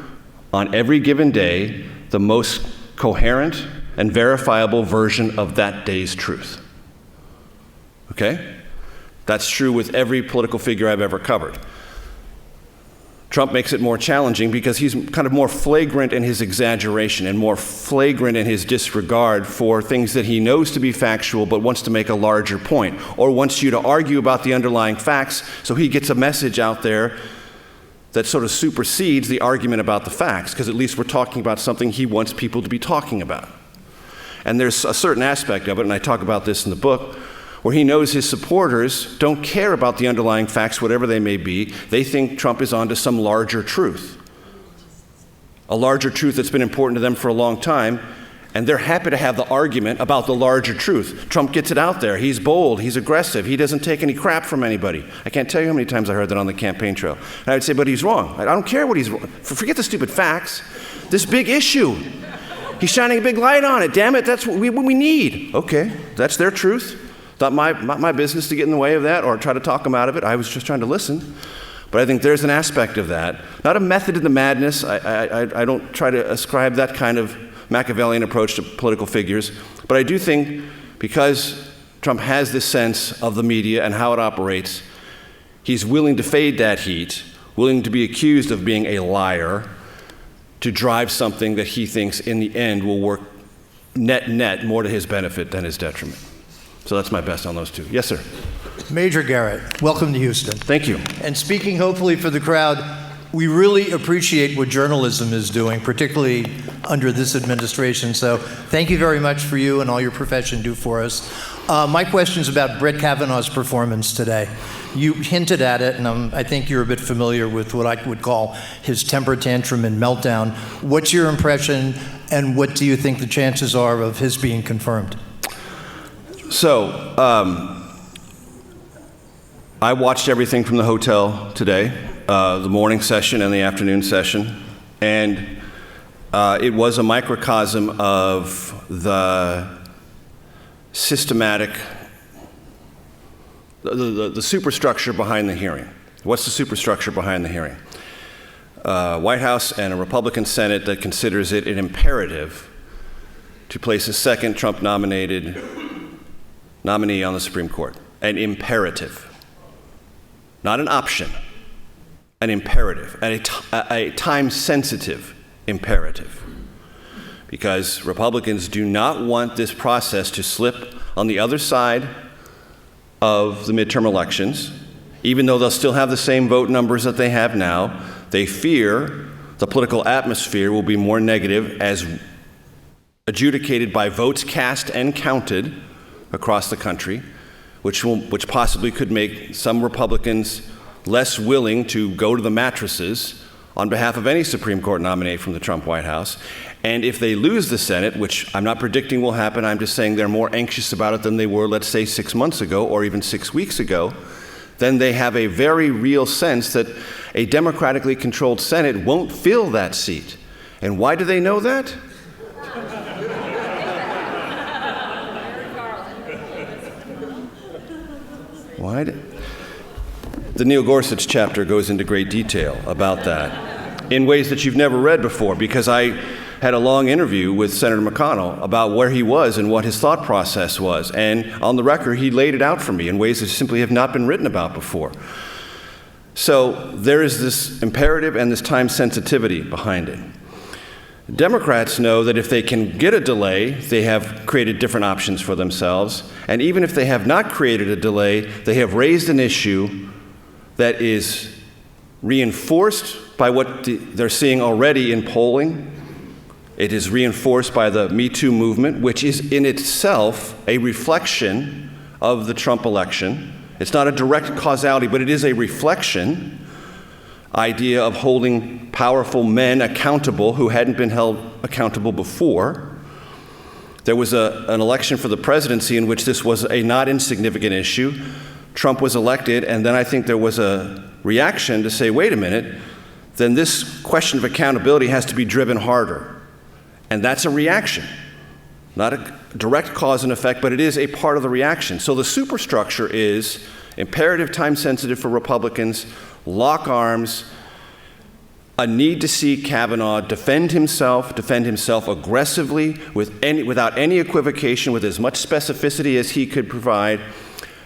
on every given day the most coherent and verifiable version of that day's truth. Okay? That's true with every political figure I've ever covered. Trump makes it more challenging because he's kind of more flagrant in his exaggeration and more flagrant in his disregard for things that he knows to be factual but wants to make a larger point, or wants you to argue about the underlying facts so he gets a message out there that sort of supersedes the argument about the facts, because at least we're talking about something he wants people to be talking about. And there's a certain aspect of it, and I talk about this in the book, where he knows his supporters don't care about the underlying facts, whatever they may be. They think Trump is onto some larger truth, a larger truth that's been important to them for a long time, and they're happy to have the argument about the larger truth. Trump gets it out there. He's bold. He's aggressive. He doesn't take any crap from anybody. I can't tell you how many times I heard that on the campaign trail. And I would say, but he's wrong. I don't care what he's wrong. Forget the stupid facts. This big issue. He's shining a big light on it. Damn it, that's what we need. Okay, that's their truth. Not my business to get in the way of that or try to talk them out of it. I was just trying to listen. But I think there's an aspect of that. Not a method in the madness. I don't try to ascribe that kind of Machiavellian approach to political figures. But I do think because Trump has this sense of the media and how it operates, he's willing to fade that heat, willing to be accused of being a liar, to drive something that he thinks in the end will work net more to his benefit than his detriment. So that's my best on those two. Yes, sir. Major Garrett, welcome to Houston. Thank you. And speaking hopefully for the crowd, we really appreciate what journalism is doing, particularly under this administration. So thank you very much for you and all your profession do for us. My question is about Brett Kavanaugh's performance today. You hinted at it, and I think you're a bit familiar with what I would call his temper tantrum and meltdown. What's your impression, and what do you think the chances are of his being confirmed? So, I watched everything from the hotel today, the morning session and the afternoon session, and it was a microcosm of the systematic, the superstructure behind the hearing. What's the superstructure behind the hearing? White House and a Republican Senate that considers it an imperative to place a second Trump-nominated nominee on the Supreme Court. An imperative. not an option, an imperative, a time-sensitive imperative. Because Republicans do not want this process to slip on the other side of the midterm elections, even though they'll still have the same vote numbers that they have now. They fear the political atmosphere will be more negative as adjudicated by votes cast and counted across the country, which possibly could make some Republicans less willing to go to the mattresses on behalf of any Supreme Court nominee from the Trump White House. And if they lose the Senate, which I'm not predicting will happen, I'm just saying they're more anxious about it than they were, let's say, 6 months ago or even 6 weeks ago, then they have a very real sense that a democratically controlled Senate won't fill that seat. And why do they know that? Why? The Neil Gorsuch chapter goes into great detail about that in ways that you've never read before, because I had a long interview with Senator McConnell about where he was and what his thought process was. And on the record, he laid it out for me in ways that simply have not been written about before. So there is this imperative and this time sensitivity behind it. Democrats know that if they can get a delay, they have created different options for themselves. And even if they have not created a delay, they have raised an issue that is reinforced by what they're seeing already in polling. It is reinforced by the Me Too movement, which is in itself a reflection of the Trump election. It's not a direct causality, but it is a reflection idea of holding powerful men accountable who hadn't been held accountable before. There was an election for the presidency in which this was a not insignificant issue. Trump was elected, and then I think there was a reaction to say, wait a minute, then this question of accountability has to be driven harder. And that's a reaction, not a direct cause and effect, but it is a part of the reaction. So the superstructure is imperative, time-sensitive for Republicans, lock arms, a need to see Kavanaugh defend himself aggressively without any equivocation, with as much specificity as he could provide,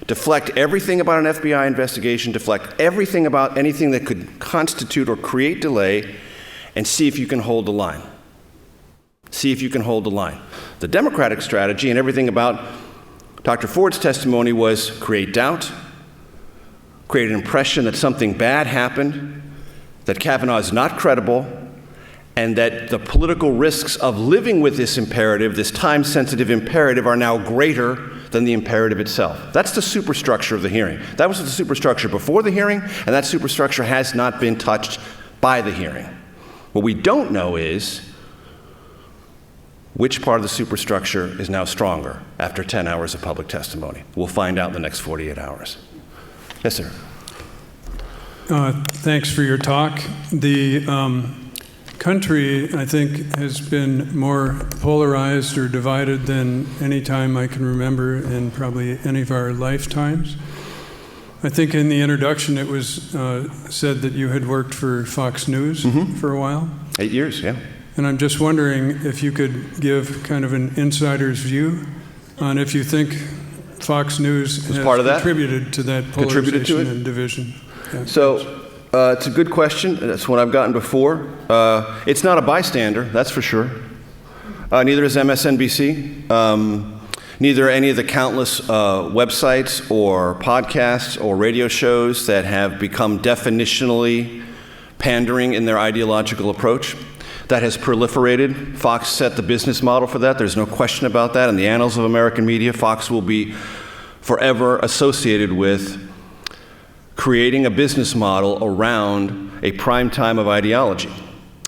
deflect everything about an FBI investigation, deflect everything about anything that could constitute or create delay, and see if you can hold the line. See if you can hold the line. The Democratic strategy and everything about Dr. Ford's testimony was create doubt, create an impression that something bad happened, that Kavanaugh is not credible, and that the political risks of living with this imperative, this time-sensitive imperative, are now greater than the imperative itself. That's the superstructure of the hearing. That was the superstructure before the hearing, and that superstructure has not been touched by the hearing. What we don't know is which part of the superstructure is now stronger after 10 hours of public testimony. We'll find out in the next 48 hours. Yes, sir. Thanks for your talk. The country, I think, has been more polarized or divided than any time I can remember in probably any of our lifetimes. I think in the introduction it was said that you had worked for Fox News for a while. 8 years, yeah. And I'm just wondering if you could give kind of an insider's view on if you think Fox News has contributed to that polarization and division. Yeah. So it's a good question. That's what I've gotten before. It's not a bystander, that's for sure. Neither is MSNBC. Neither any of the countless websites or podcasts or radio shows that have become definitionally pandering in their ideological approach. That has proliferated. Fox set the business model for that. There's no question about that. In the annals of American media, Fox will be forever associated with creating a business model around a prime time of ideology,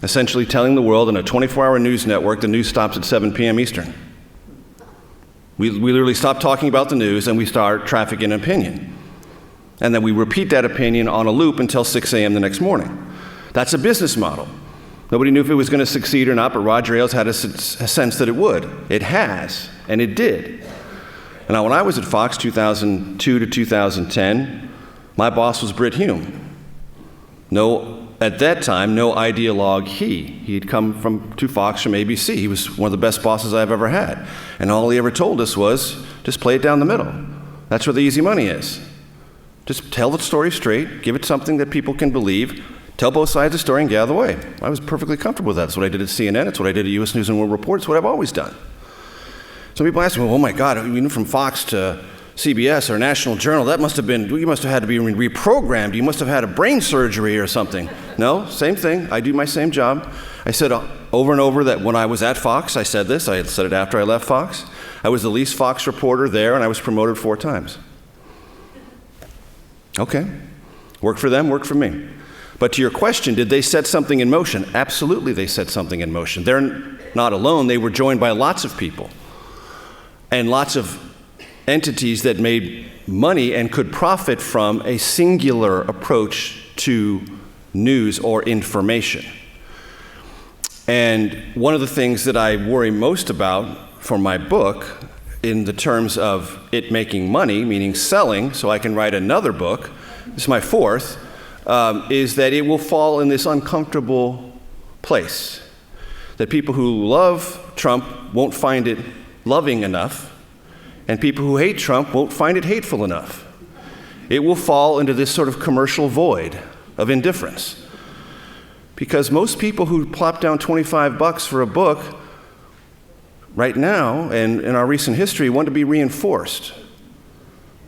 essentially telling the world in a 24-hour news network the news stops at 7 p.m. Eastern. We literally stop talking about the news and we start traffic in opinion. And then we repeat that opinion on a loop until 6 a.m. the next morning. That's a business model. Nobody knew if it was going to succeed or not, but Roger Ailes had a sense that it would. It has, and it did. And now, when I was at Fox, 2002 to 2010, my boss was Britt Hume. At that time, no ideologue he. He'd come to Fox from ABC. He was one of the best bosses I've ever had. And all he ever told us was, just play it down the middle. That's where the easy money is. Just tell the story straight, give it something that people can believe, tell both sides of the story and get out of the way. I was perfectly comfortable with that. That's what I did at CNN. It's what I did at U.S. News and World Report. It's what I've always done. So people ask me, well, oh my God, you went from Fox to CBS or National Journal. You must have had to be reprogrammed. You must have had a brain surgery or something. No, same thing. I do my same job. I said over and over that when I was at Fox, I said this. I said it after I left Fox. I was the least Fox reporter there, and I was promoted 4 times. Okay. Worked for them, worked for me. But to your question, did they set something in motion? Absolutely, they set something in motion. They're not alone. They were joined by lots of people and lots of entities that made money and could profit from a singular approach to news or information. And one of the things that I worry most about for my book, in the terms of it making money, meaning selling, so I can write another book, this is my 4th, is that it will fall in this uncomfortable place. That people who love Trump won't find it loving enough, and people who hate Trump won't find it hateful enough. It will fall into this sort of commercial void of indifference. Because most people who plop down $25 for a book right now, and in our recent history, want to be reinforced,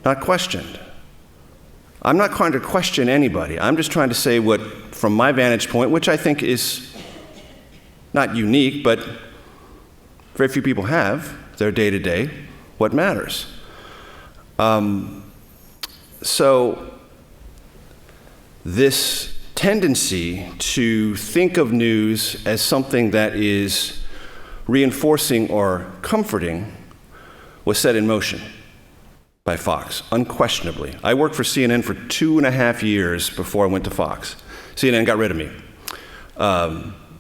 not questioned. I'm not trying to question anybody. I'm just trying to say what, from my vantage point, which I think is not unique, but very few people have, their day-to-day, what matters. So this tendency to think of news as something that is reinforcing or comforting was set in motion by Fox, unquestionably. I worked for CNN for 2.5 years before I went to Fox. CNN got rid of me,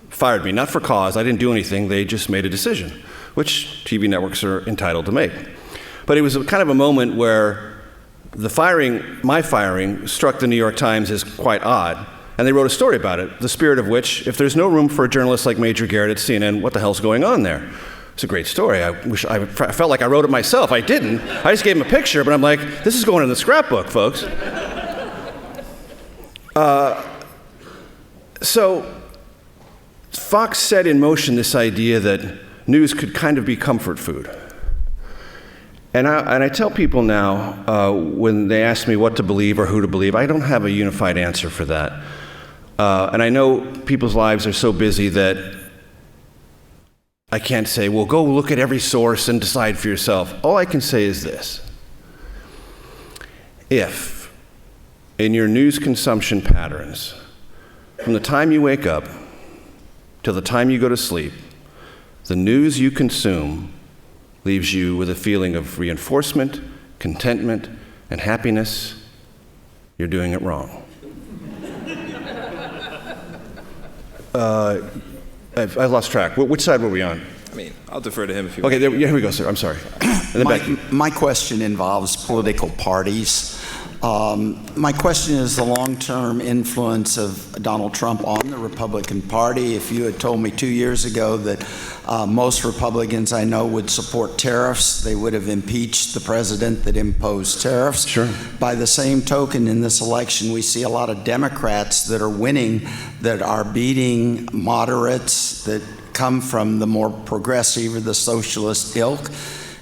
fired me, not for cause. I didn't do anything. They just made a decision, which TV networks are entitled to make. But it was kind of a moment where my firing, struck the New York Times as quite odd. And they wrote a story about it, the spirit of which, if there's no room for a journalist like Major Garrett at CNN, what the hell's going on there? It's a great story. I felt like I wrote it myself. I didn't. I just gave him a picture, but I'm like, this is going in the scrapbook, folks. So Fox set in motion this idea that news could kind of be comfort food. And I tell people now, when they ask me what to believe or who to believe, I don't have a unified answer for that. And I know people's lives are so busy that I can't say, well, go look at every source and decide for yourself. All I can say is this. If, in your news consumption patterns, from the time you wake up till the time you go to sleep, the news you consume leaves you with a feeling of reinforcement, contentment, and happiness, you're doing it wrong. I've lost track. Which side were we on? I mean, I'll defer to him if you want. want. Okay, here we go, sir. I'm sorry. And then My question involves political parties. My question is the long-term influence of Donald Trump on the Republican Party. If you had told me 2 years ago that most Republicans I know would support tariffs, they would have impeached the president that imposed tariffs. Sure. By the same token, in this election, we see a lot of Democrats that are winning, that are beating moderates that come from the more progressive or the socialist ilk.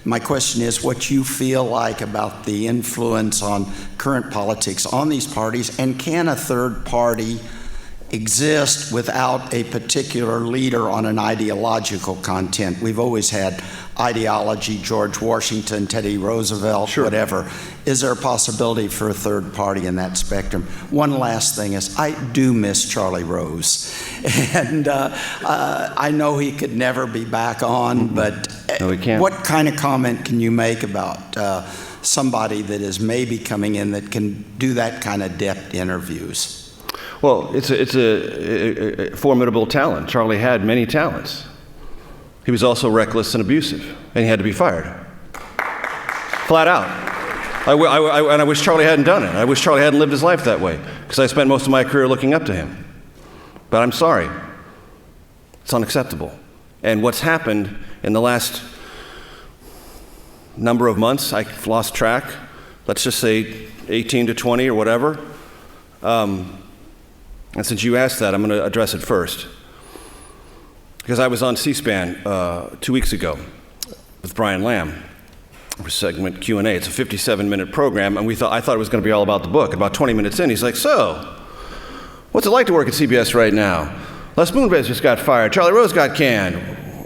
My question is what you feel like about the influence on current politics on these parties, and can a third party exist without a particular leader on an ideological content? We've always had ideology, George Washington, Teddy Roosevelt, sure, whatever. Is there a possibility for a third party in that spectrum? One last thing is, I do miss Charlie Rose. And I know he could never be back on, but no, he can't. What kind of comment can you make about somebody that is maybe coming in that can do that kind of depth interviews? Well, it's a formidable talent. Charlie had many talents. He was also reckless and abusive, and he had to be fired. Flat out. And I wish Charlie hadn't done it. I wish Charlie hadn't lived his life that way, because I spent most of my career looking up to him. But I'm sorry. It's unacceptable. And what's happened in the last number of months, I've lost track, let's just say 18 to 20 or whatever. And since you asked that, I'm going to address it first. Because I was on C-SPAN 2 weeks ago with Brian Lamb for segment Q&A. It's a 57-minute program, and I thought it was going to be all about the book. About 20 minutes in, he's like, so, what's it like to work at CBS right now? Les Moonves just got fired. Charlie Rose got canned.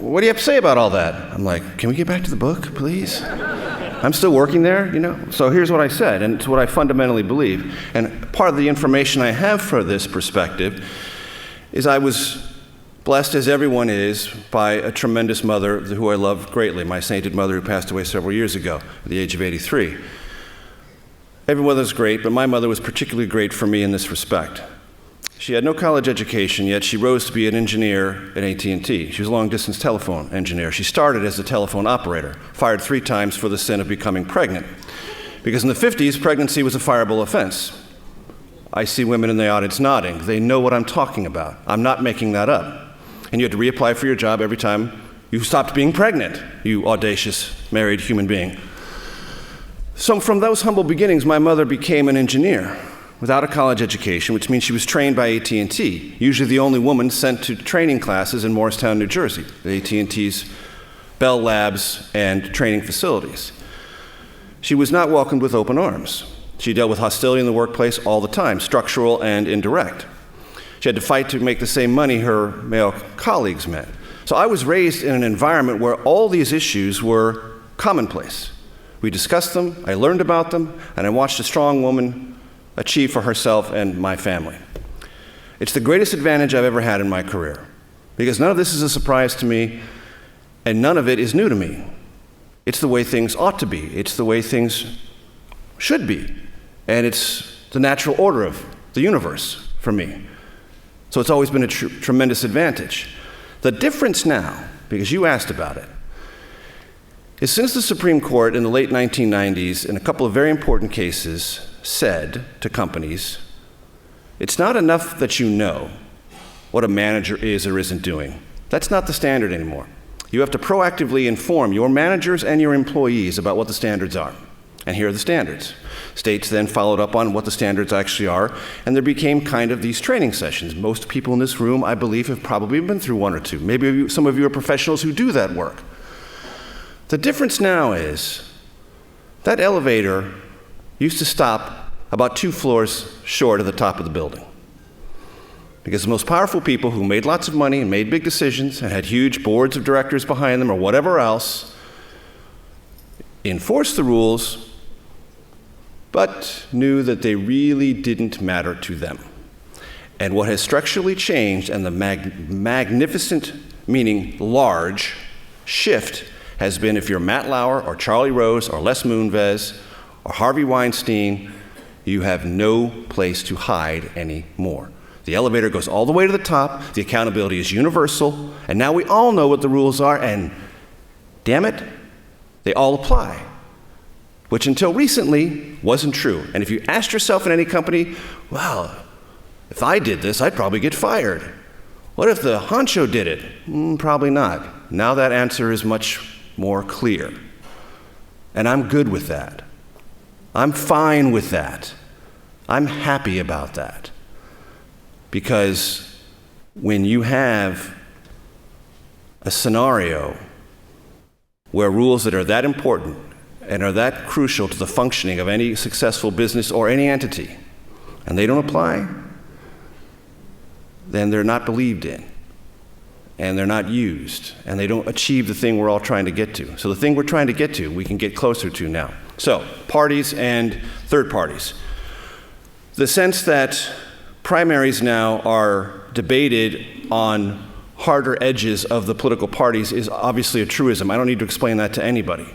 What do you have to say about all that? I'm like, can we get back to the book, please? I'm still working there, you know? So here's what I said, and it's what I fundamentally believe. And part of the information I have for this perspective is I was blessed, as everyone is, by a tremendous mother who I love greatly, my sainted mother who passed away several years ago at the age of 83. Every mother's great, but my mother was particularly great for me in this respect. She had no college education, yet she rose to be an engineer at AT&T. She was a long-distance telephone engineer. She started as a telephone operator, fired 3 times for the sin of becoming pregnant. Because in the 50s, pregnancy was a fireable offense. I see women in the audience nodding. They know what I'm talking about. I'm not making that up. And you had to reapply for your job every time you stopped being pregnant, you audacious married human being. So from those humble beginnings, my mother became an engineer without a college education, which means she was trained by AT&T, usually the only woman sent to training classes in Morristown, New Jersey, AT&T's Bell Labs and training facilities. She was not welcomed with open arms. She dealt with hostility in the workplace all the time, structural and indirect. She had to fight to make the same money her male colleagues met. So I was raised in an environment where all these issues were commonplace. We discussed them, I learned about them, and I watched a strong woman achieve for herself and my family. It's the greatest advantage I've ever had in my career, because none of this is a surprise to me, and none of it is new to me. It's the way things ought to be. It's the way things should be. And it's the natural order of the universe for me. So it's always been a tremendous advantage. The difference now, because you asked about it, is since the Supreme Court in the late 1990s, in a couple of very important cases, said to companies, it's not enough that you know what a manager is or isn't doing. That's not the standard anymore. You have to proactively inform your managers and your employees about what the standards are. And here are the standards. States then followed up on what the standards actually are, and there became kind of these training sessions. Most people in this room, I believe, have probably been through 1 or 2. Maybe some of you are professionals who do that work. The difference now is that elevator used to stop about 2 floors short of the top of the building. Because the most powerful people who made lots of money and made big decisions and had huge boards of directors behind them or whatever else enforced the rules, but knew that they really didn't matter to them. And what has structurally changed, and the magnificent, meaning large, shift has been if you're Matt Lauer or Charlie Rose or Les Moonves or Harvey Weinstein, you have no place to hide anymore. The elevator goes all the way to the top, the accountability is universal, and now we all know what the rules are, and damn it, they all apply. Which until recently wasn't true. And if you asked yourself in any company, well, if I did this, I'd probably get fired. What if the honcho did it? Probably not. Now that answer is much more clear. And I'm good with that. I'm fine with that. I'm happy about that. Because when you have a scenario where rules that are that important and are that crucial to the functioning of any successful business or any entity, and they don't apply, then they're not believed in, and they're not used, and they don't achieve the thing we're all trying to get to. So the thing we're trying to get to, we can get closer to now. So, parties and third parties. The sense that primaries now are debated on harder edges of the political parties is obviously a truism. I don't need to explain that to anybody.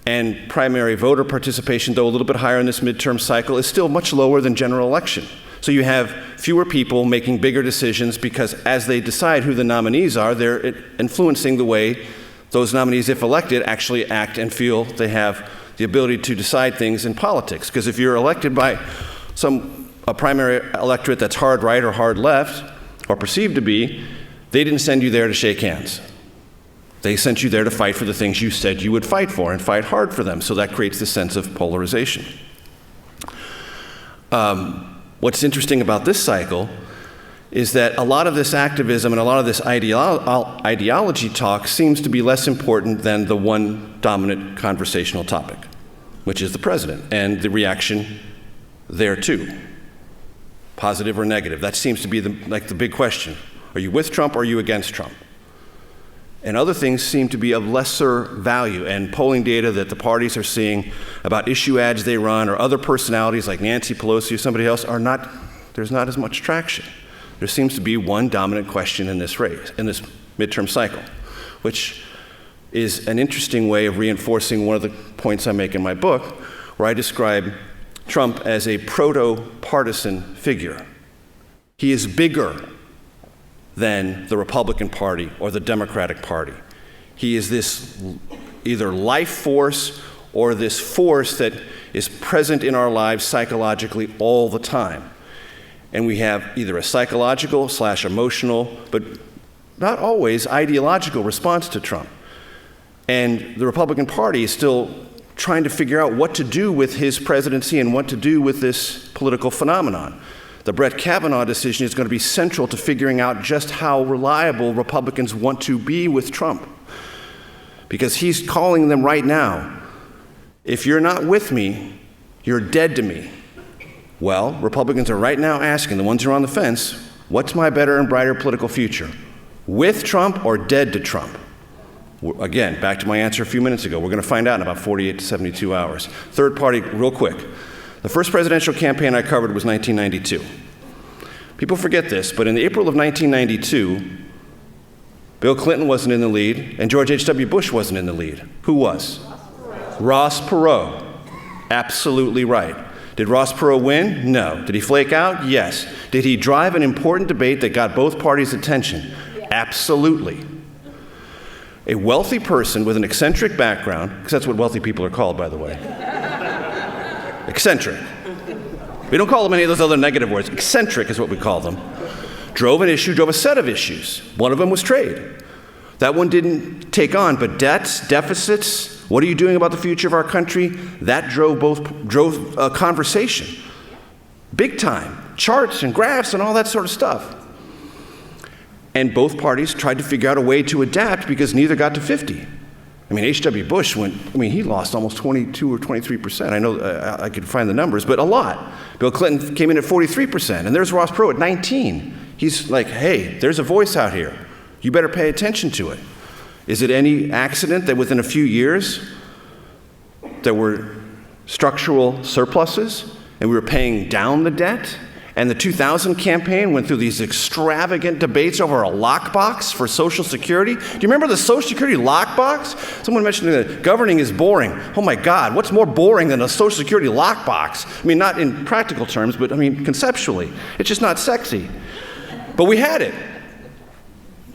And primary voter participation, though a little bit higher in this midterm cycle, is still much lower than general election. So you have fewer people making bigger decisions because as they decide who the nominees are, they're influencing the way those nominees, if elected, actually act and feel they have the ability to decide things in politics. Because if you're elected by a primary electorate that's hard right or hard left, or perceived to be, they didn't send you there to shake hands. They sent you there to fight for the things you said you would fight for and fight hard for them. So that creates this sense of polarization. What's interesting about this cycle is that a lot of this activism and a lot of this ideology talk seems to be less important than the one dominant conversational topic, which is the president and the reaction there too. Positive or negative? That seems to be the big question. Are you with Trump or are you against Trump? And other things seem to be of lesser value, and polling data that the parties are seeing about issue ads they run or other personalities like Nancy Pelosi or somebody else there's not as much traction. There seems to be one dominant question in this race, in this midterm cycle, which is an interesting way of reinforcing one of the points I make in my book, where I describe Trump as a proto-partisan figure. He is bigger than the Republican Party or the Democratic Party. He is this either life force or this force that is present in our lives psychologically all the time. And we have either a psychological / emotional, but not always ideological response to Trump. And the Republican Party is still trying to figure out what to do with his presidency and what to do with this political phenomenon. The Brett Kavanaugh decision is going to be central to figuring out just how reliable Republicans want to be with Trump. Because he's calling them right now, if you're not with me, you're dead to me. Well, Republicans are right now asking, the ones who are on the fence, what's my better and brighter political future? With Trump or dead to Trump? Again, back to my answer a few minutes ago. We're going to find out in about 48 to 72 hours. Third party, real quick. The first presidential campaign I covered was 1992. People forget this, but in April of 1992, Bill Clinton wasn't in the lead, and George H.W. Bush wasn't in the lead. Who was? Ross Perot. Absolutely right. Did Ross Perot win? No. Did he flake out? Yes. Did he drive an important debate that got both parties' attention? Absolutely. A wealthy person with an eccentric background, because that's what wealthy people are called, by the way. Eccentric. We don't call them any of those other negative words. Eccentric is what we call them. Drove a set of issues. One of them was trade. That one didn't take on, but debts, deficits, what are you doing about the future of our country? That drove a conversation. Big time. Charts and graphs and all that sort of stuff. And both parties tried to figure out a way to adapt because neither got to 50. I mean, H.W. Bush he lost almost 22 or 23%. I know I could find the numbers, but a lot. Bill Clinton came in at 43%, and there's Ross Perot at 19. He's like, hey, there's a voice out here. You better pay attention to it. Is it any accident that within a few years there were structural surpluses and we were paying down the debt? And the 2000 campaign went through these extravagant debates over a lockbox for Social Security. Do you remember the Social Security lockbox? Someone mentioned that governing is boring. Oh my God, what's more boring than a Social Security lockbox? I mean, not in practical terms, but I mean, conceptually. It's just not sexy. But we had it.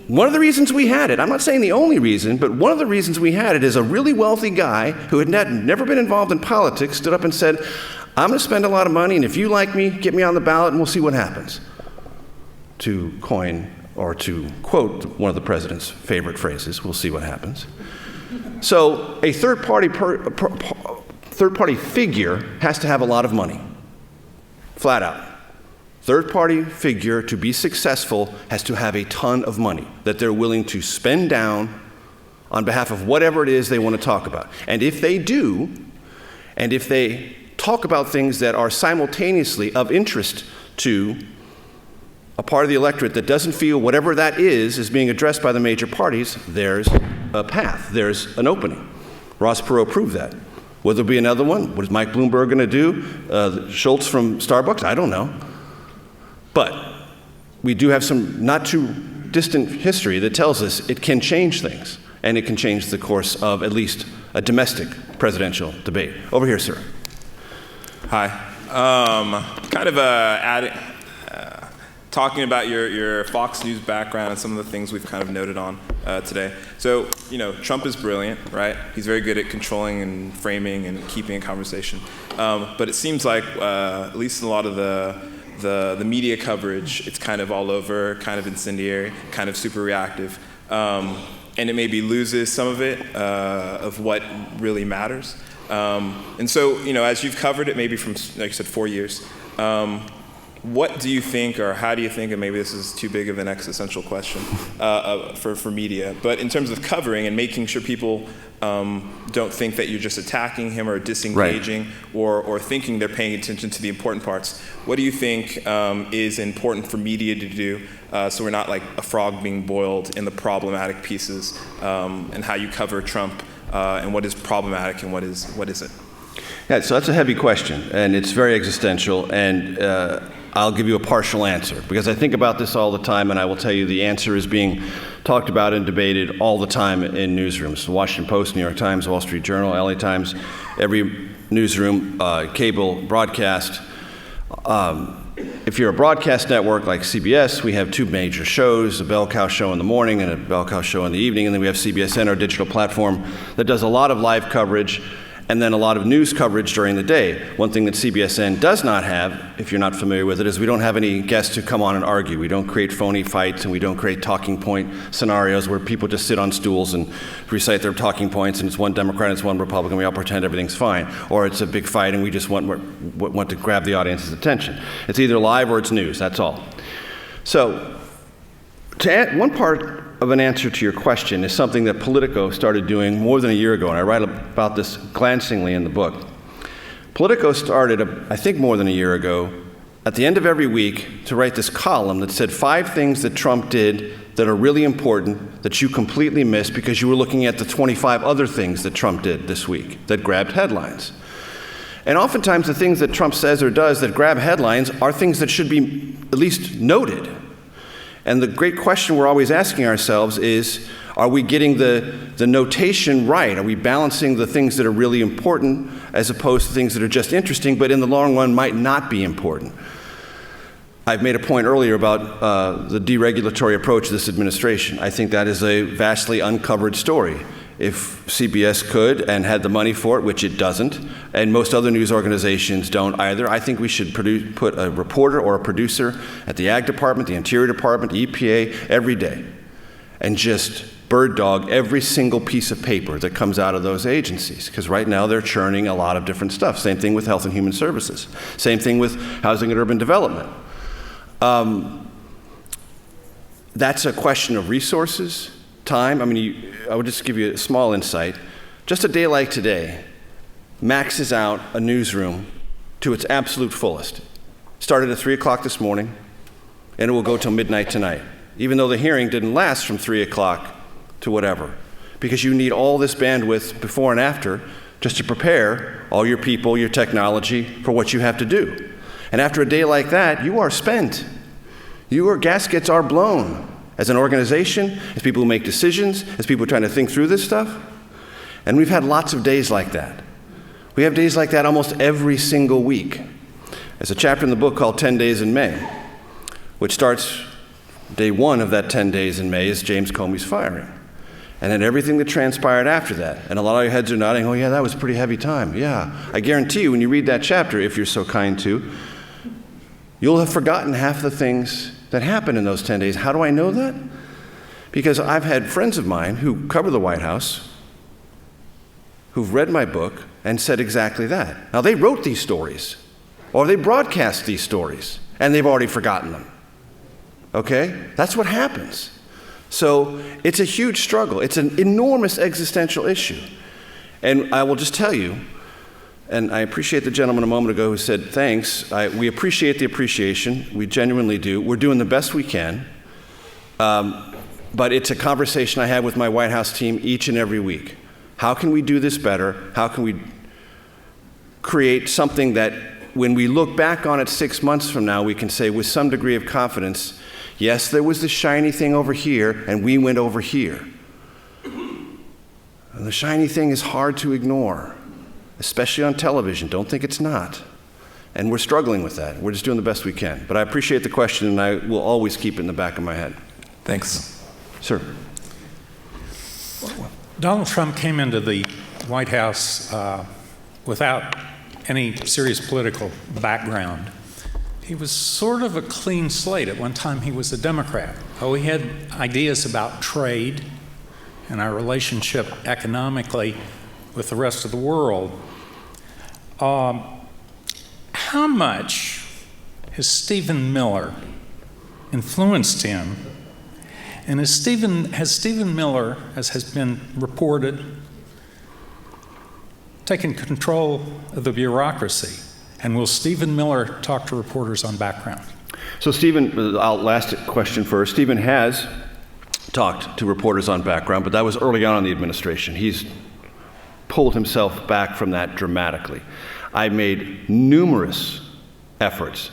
One of the reasons we had it, I'm not saying the only reason, but one of the reasons we had it is a really wealthy guy who had never been involved in politics stood up and said, I'm going to spend a lot of money, and if you like me, get me on the ballot, and we'll see what happens. To coin or to quote one of the president's favorite phrases, we'll see what happens. So a third-party figure has to have a lot of money, flat out. Third-party figure, to be successful, has to have a ton of money that they're willing to spend down on behalf of whatever it is they want to talk about. And if they do, and if they talk about things that are simultaneously of interest to a part of the electorate that doesn't feel whatever that is being addressed by the major parties, there's a path, there's an opening. Ross Perot proved that. Will there be another one? What is Mike Bloomberg going to do? Schultz from Starbucks? I don't know. But we do have some not too distant history that tells us it can change things, and it can change the course of at least a domestic presidential debate. Over here, sir. Hi. Talking about your Fox News background and some of the things we've kind of noted on today. So, Trump is brilliant, right? He's very good at controlling and framing and keeping a conversation. But it seems like, at least in a lot of the media coverage, it's kind of all over, kind of incendiary, kind of super reactive. and it maybe loses some of it, of what really matters. And so, as you've covered it, maybe from, like you said, 4 years, what do you think, or how do you think, and maybe this is too big of an existential question for media, but in terms of covering and making sure people don't think that you're just attacking him or disengaging, right, or thinking they're paying attention to the important parts, what do you think is important for media to do so we're not like a frog being boiled in the problematic pieces, and how you cover Trump, and what is problematic and what isn't? Yeah, so that's a heavy question, and it's very existential, and I'll give you a partial answer, because I think about this all the time, and I will tell you the answer is being talked about and debated all the time in newsrooms. The Washington Post, New York Times, Wall Street Journal, LA Times, every newsroom, cable, broadcast. If you're a broadcast network like CBS, we have two major shows, a bell cow show in the morning and a bell cow show in the evening, and then we have CBSN, our digital platform, that does a lot of live coverage and then a lot of news coverage during the day. One thing that CBSN does not have, if you're not familiar with it, is we don't have any guests who come on and argue. We don't create phony fights, and we don't create talking point scenarios where people just sit on stools and recite their talking points, and it's one Democrat and it's one Republican, we all pretend everything's fine. Or it's a big fight and we just want to grab the audience's attention. It's either live or it's news, that's all. So, to add one part of an answer to your question is something that Politico started doing more than a year ago, and I write about this glancingly in the book. Politico started, I think more than a year ago, at the end of every week to write this column that said 5 things that Trump did that are really important that you completely missed because you were looking at the 25 other things that Trump did this week that grabbed headlines. And oftentimes the things that Trump says or does that grab headlines are things that should be at least noted. And the great question we're always asking ourselves is, are we getting the notation right? Are we balancing the things that are really important as opposed to things that are just interesting, but in the long run might not be important? I've made a point earlier about the deregulatory approach of this administration. I think that is a vastly uncovered story. If CBS could and had the money for it, which it doesn't, and most other news organizations don't either, I think we should put a reporter or a producer at the Ag Department, the Interior Department, the EPA, every day, and just bird dog every single piece of paper that comes out of those agencies. Because right now they're churning a lot of different stuff. Same thing with Health and Human Services. Same thing with Housing and Urban Development. That's a question of resources, time. I mean, I would just give you a small insight. Just a day like today maxes out a newsroom to its absolute fullest. Started at 3 o'clock this morning, and it will go till midnight tonight, even though the hearing didn't last from 3 o'clock to whatever, because you need all this bandwidth before and after just to prepare all your people, your technology for what you have to do. And after a day like that, you are spent. Your gaskets are blown. As an organization, as people who make decisions, as people trying to think through this stuff. And we've had lots of days like that. We have days like that almost every single week. There's a chapter in the book called 10 Days in May, which starts day 1 of that 10 days in May is James Comey's firing. And then everything that transpired after that. And a lot of your heads are nodding, oh yeah, that was a pretty heavy time. Yeah, I guarantee you when you read that chapter, if you're so kind to, you'll have forgotten half the things that happened in those 10 days. How do I know that? Because I've had friends of mine who cover the White House who've read my book and said exactly that. Now, they wrote these stories, or they broadcast these stories, and they've already forgotten them. Okay? That's what happens. So it's a huge struggle. It's an enormous existential issue. And I will just tell you, and I appreciate the gentleman a moment ago who said, thanks. We appreciate the appreciation. We genuinely do. We're doing the best we can. But it's a conversation I have with my White House team each and every week. How can we do this better? How can we create something that when we look back on it 6 months from now, we can say with some degree of confidence, yes, there was this shiny thing over here, and we went over here. And the shiny thing is hard to ignore, especially on television. Don't think it's not. And we're struggling with that. We're just doing the best we can. But I appreciate the question, and I will always keep it in the back of my head. Thanks. Sir. Donald Trump came into the White House without any serious political background. He was sort of a clean slate. At one time, he was a Democrat. Oh, he had ideas about trade. and our relationship economically with the rest of the world, how much has Stephen Miller influenced him? And has Stephen Miller, as has been reported, taken control of the bureaucracy? And will Stephen Miller talk to reporters on background? So Stephen, I'll last question first. Stephen has talked to reporters on background, but that was early on in the administration. He's pulled himself back from that dramatically. I made numerous efforts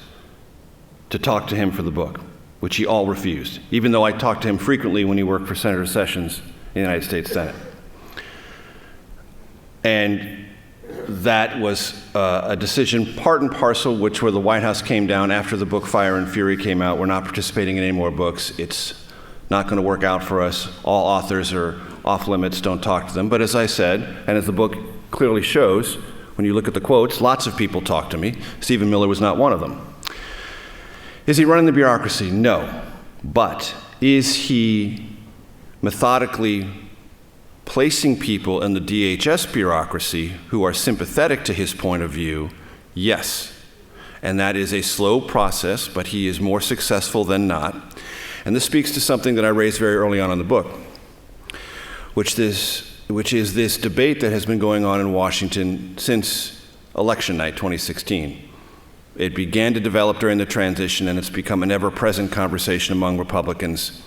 to talk to him for the book, which he all refused, even though I talked to him frequently when he worked for Senator Sessions in the United States Senate. And that was a decision part and parcel, which where the White House came down after the book Fire and Fury came out. We're not participating in any more books. It's not going to work out for us. All authors are off limits. Don't talk to them. But as I said, and as the book clearly shows, when you look at the quotes, lots of people talk to me. Stephen Miller was not one of them. Is he running the bureaucracy? No. But is he methodically placing people in the DHS bureaucracy who are sympathetic to his point of view? Yes. And that is a slow process, but he is more successful than not. And this speaks to something that I raised very early on in the book, which is this debate that has been going on in Washington since election night 2016. It began to develop during the transition, and it's become an ever-present conversation among Republicans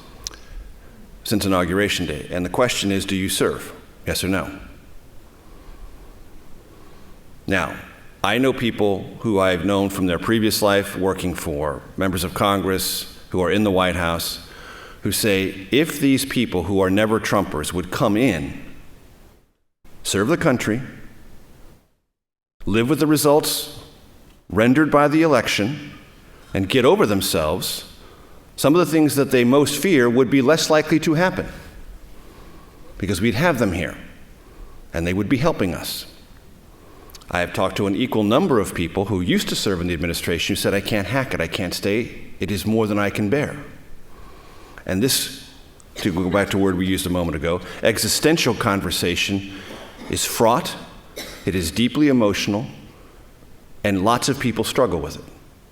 since Inauguration Day. And the question is, do you serve? Yes or no? Now, I know people who I've known from their previous life working for members of Congress who are in the White House who say, if these people who are never Trumpers would come in, serve the country, live with the results rendered by the election, and get over themselves, some of the things that they most fear would be less likely to happen because we'd have them here and they would be helping us. I have talked to an equal number of people who used to serve in the administration who said, I can't hack it, I can't stay, it is more than I can bear. And this, to go back to a word we used a moment ago, existential conversation is fraught, it is deeply emotional, and lots of people struggle with it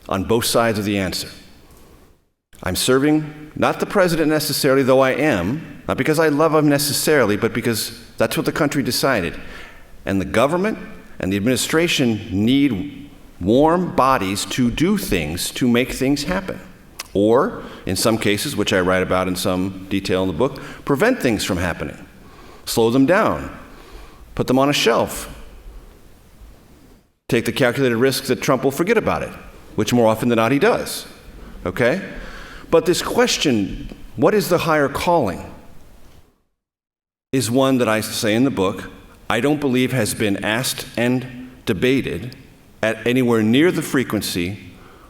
on both sides of the answer. I'm serving not the president necessarily, though I am, not because I love him necessarily, but because that's what the country decided. And the government and the administration need warm bodies to do things, to make things happen. Or, in some cases, which I write about in some detail in the book, prevent things from happening, slow them down, put them on a shelf, take the calculated risk that Trump will forget about it, which more often than not he does, okay? But this question, what is the higher calling, is one that I say in the book, I don't believe has been asked and debated at anywhere near the frequency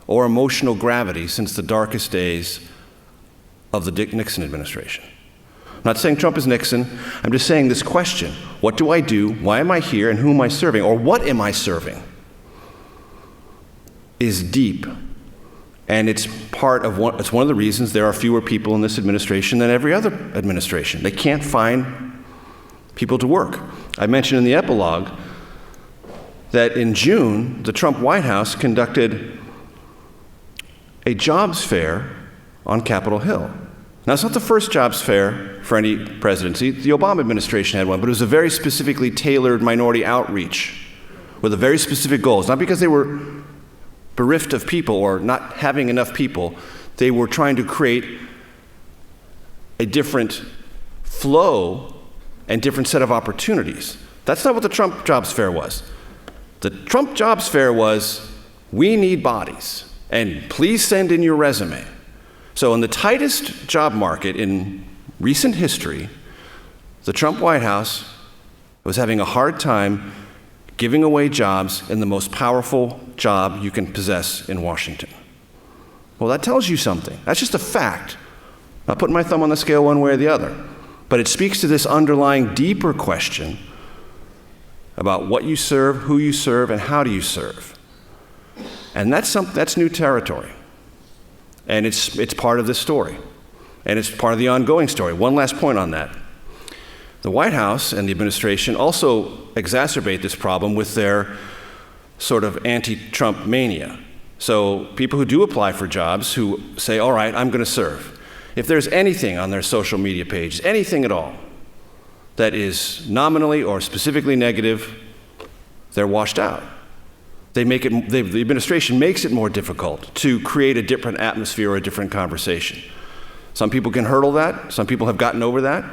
or emotional gravity since the darkest days of the Dick Nixon administration. I'm not saying Trump is Nixon, I'm just saying this question, what do I do, why am I here, and who am I serving, or what am I serving, is deep. And it's one of the reasons there are fewer people in this administration than every other administration. They can't find people to work. I mentioned in the epilogue that in June, the Trump White House conducted a jobs fair on Capitol Hill. Now, it's not the first jobs fair for any presidency. The Obama administration had one, but it was a very specifically tailored minority outreach with a very specific goal. It's not because they were bereft of people or not having enough people. They were trying to create a different flow and different set of opportunities. That's not what the Trump jobs fair was. The Trump jobs fair was, we need bodies, and please send in your resume. So in the tightest job market in recent history, the Trump White House was having a hard time giving away jobs in the most powerful job you can possess in Washington. Well, that tells you something. That's just a fact. I'm not putting my thumb on the scale one way or the other. But it speaks to this underlying deeper question about what you serve, who you serve, and how do you serve. And that's new territory. And it's part of this story. And it's part of the ongoing story. One last point on that. The White House and the administration also exacerbate this problem with their sort of anti-Trump mania. So people who do apply for jobs who say, all right, I'm going to serve. If there's anything on their social media page, anything at all, that is nominally or specifically negative, they're washed out. The administration makes it more difficult to create a different atmosphere or a different conversation. Some people can hurdle that. Some people have gotten over that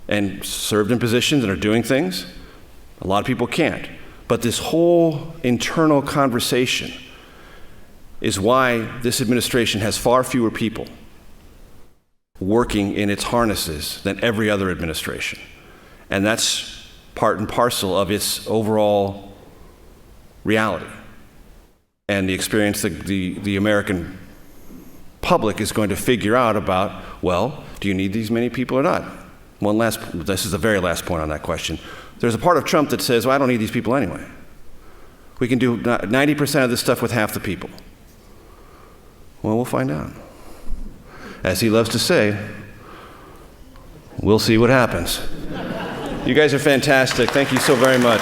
and served in positions and are doing things. A lot of people can't. But this whole internal conversation is why this administration has far fewer people working in its harnesses than every other administration. And that's part and parcel of its overall reality and the experience that the American public is going to figure out about, well, do you need these many people or not? This is the very last point on that question. There's a part of Trump that says, well, I don't need these people anyway. We can do 90% of this stuff with half the people. Well, we'll find out. As he loves to say, we'll see what happens. You guys are fantastic. Thank you so very much.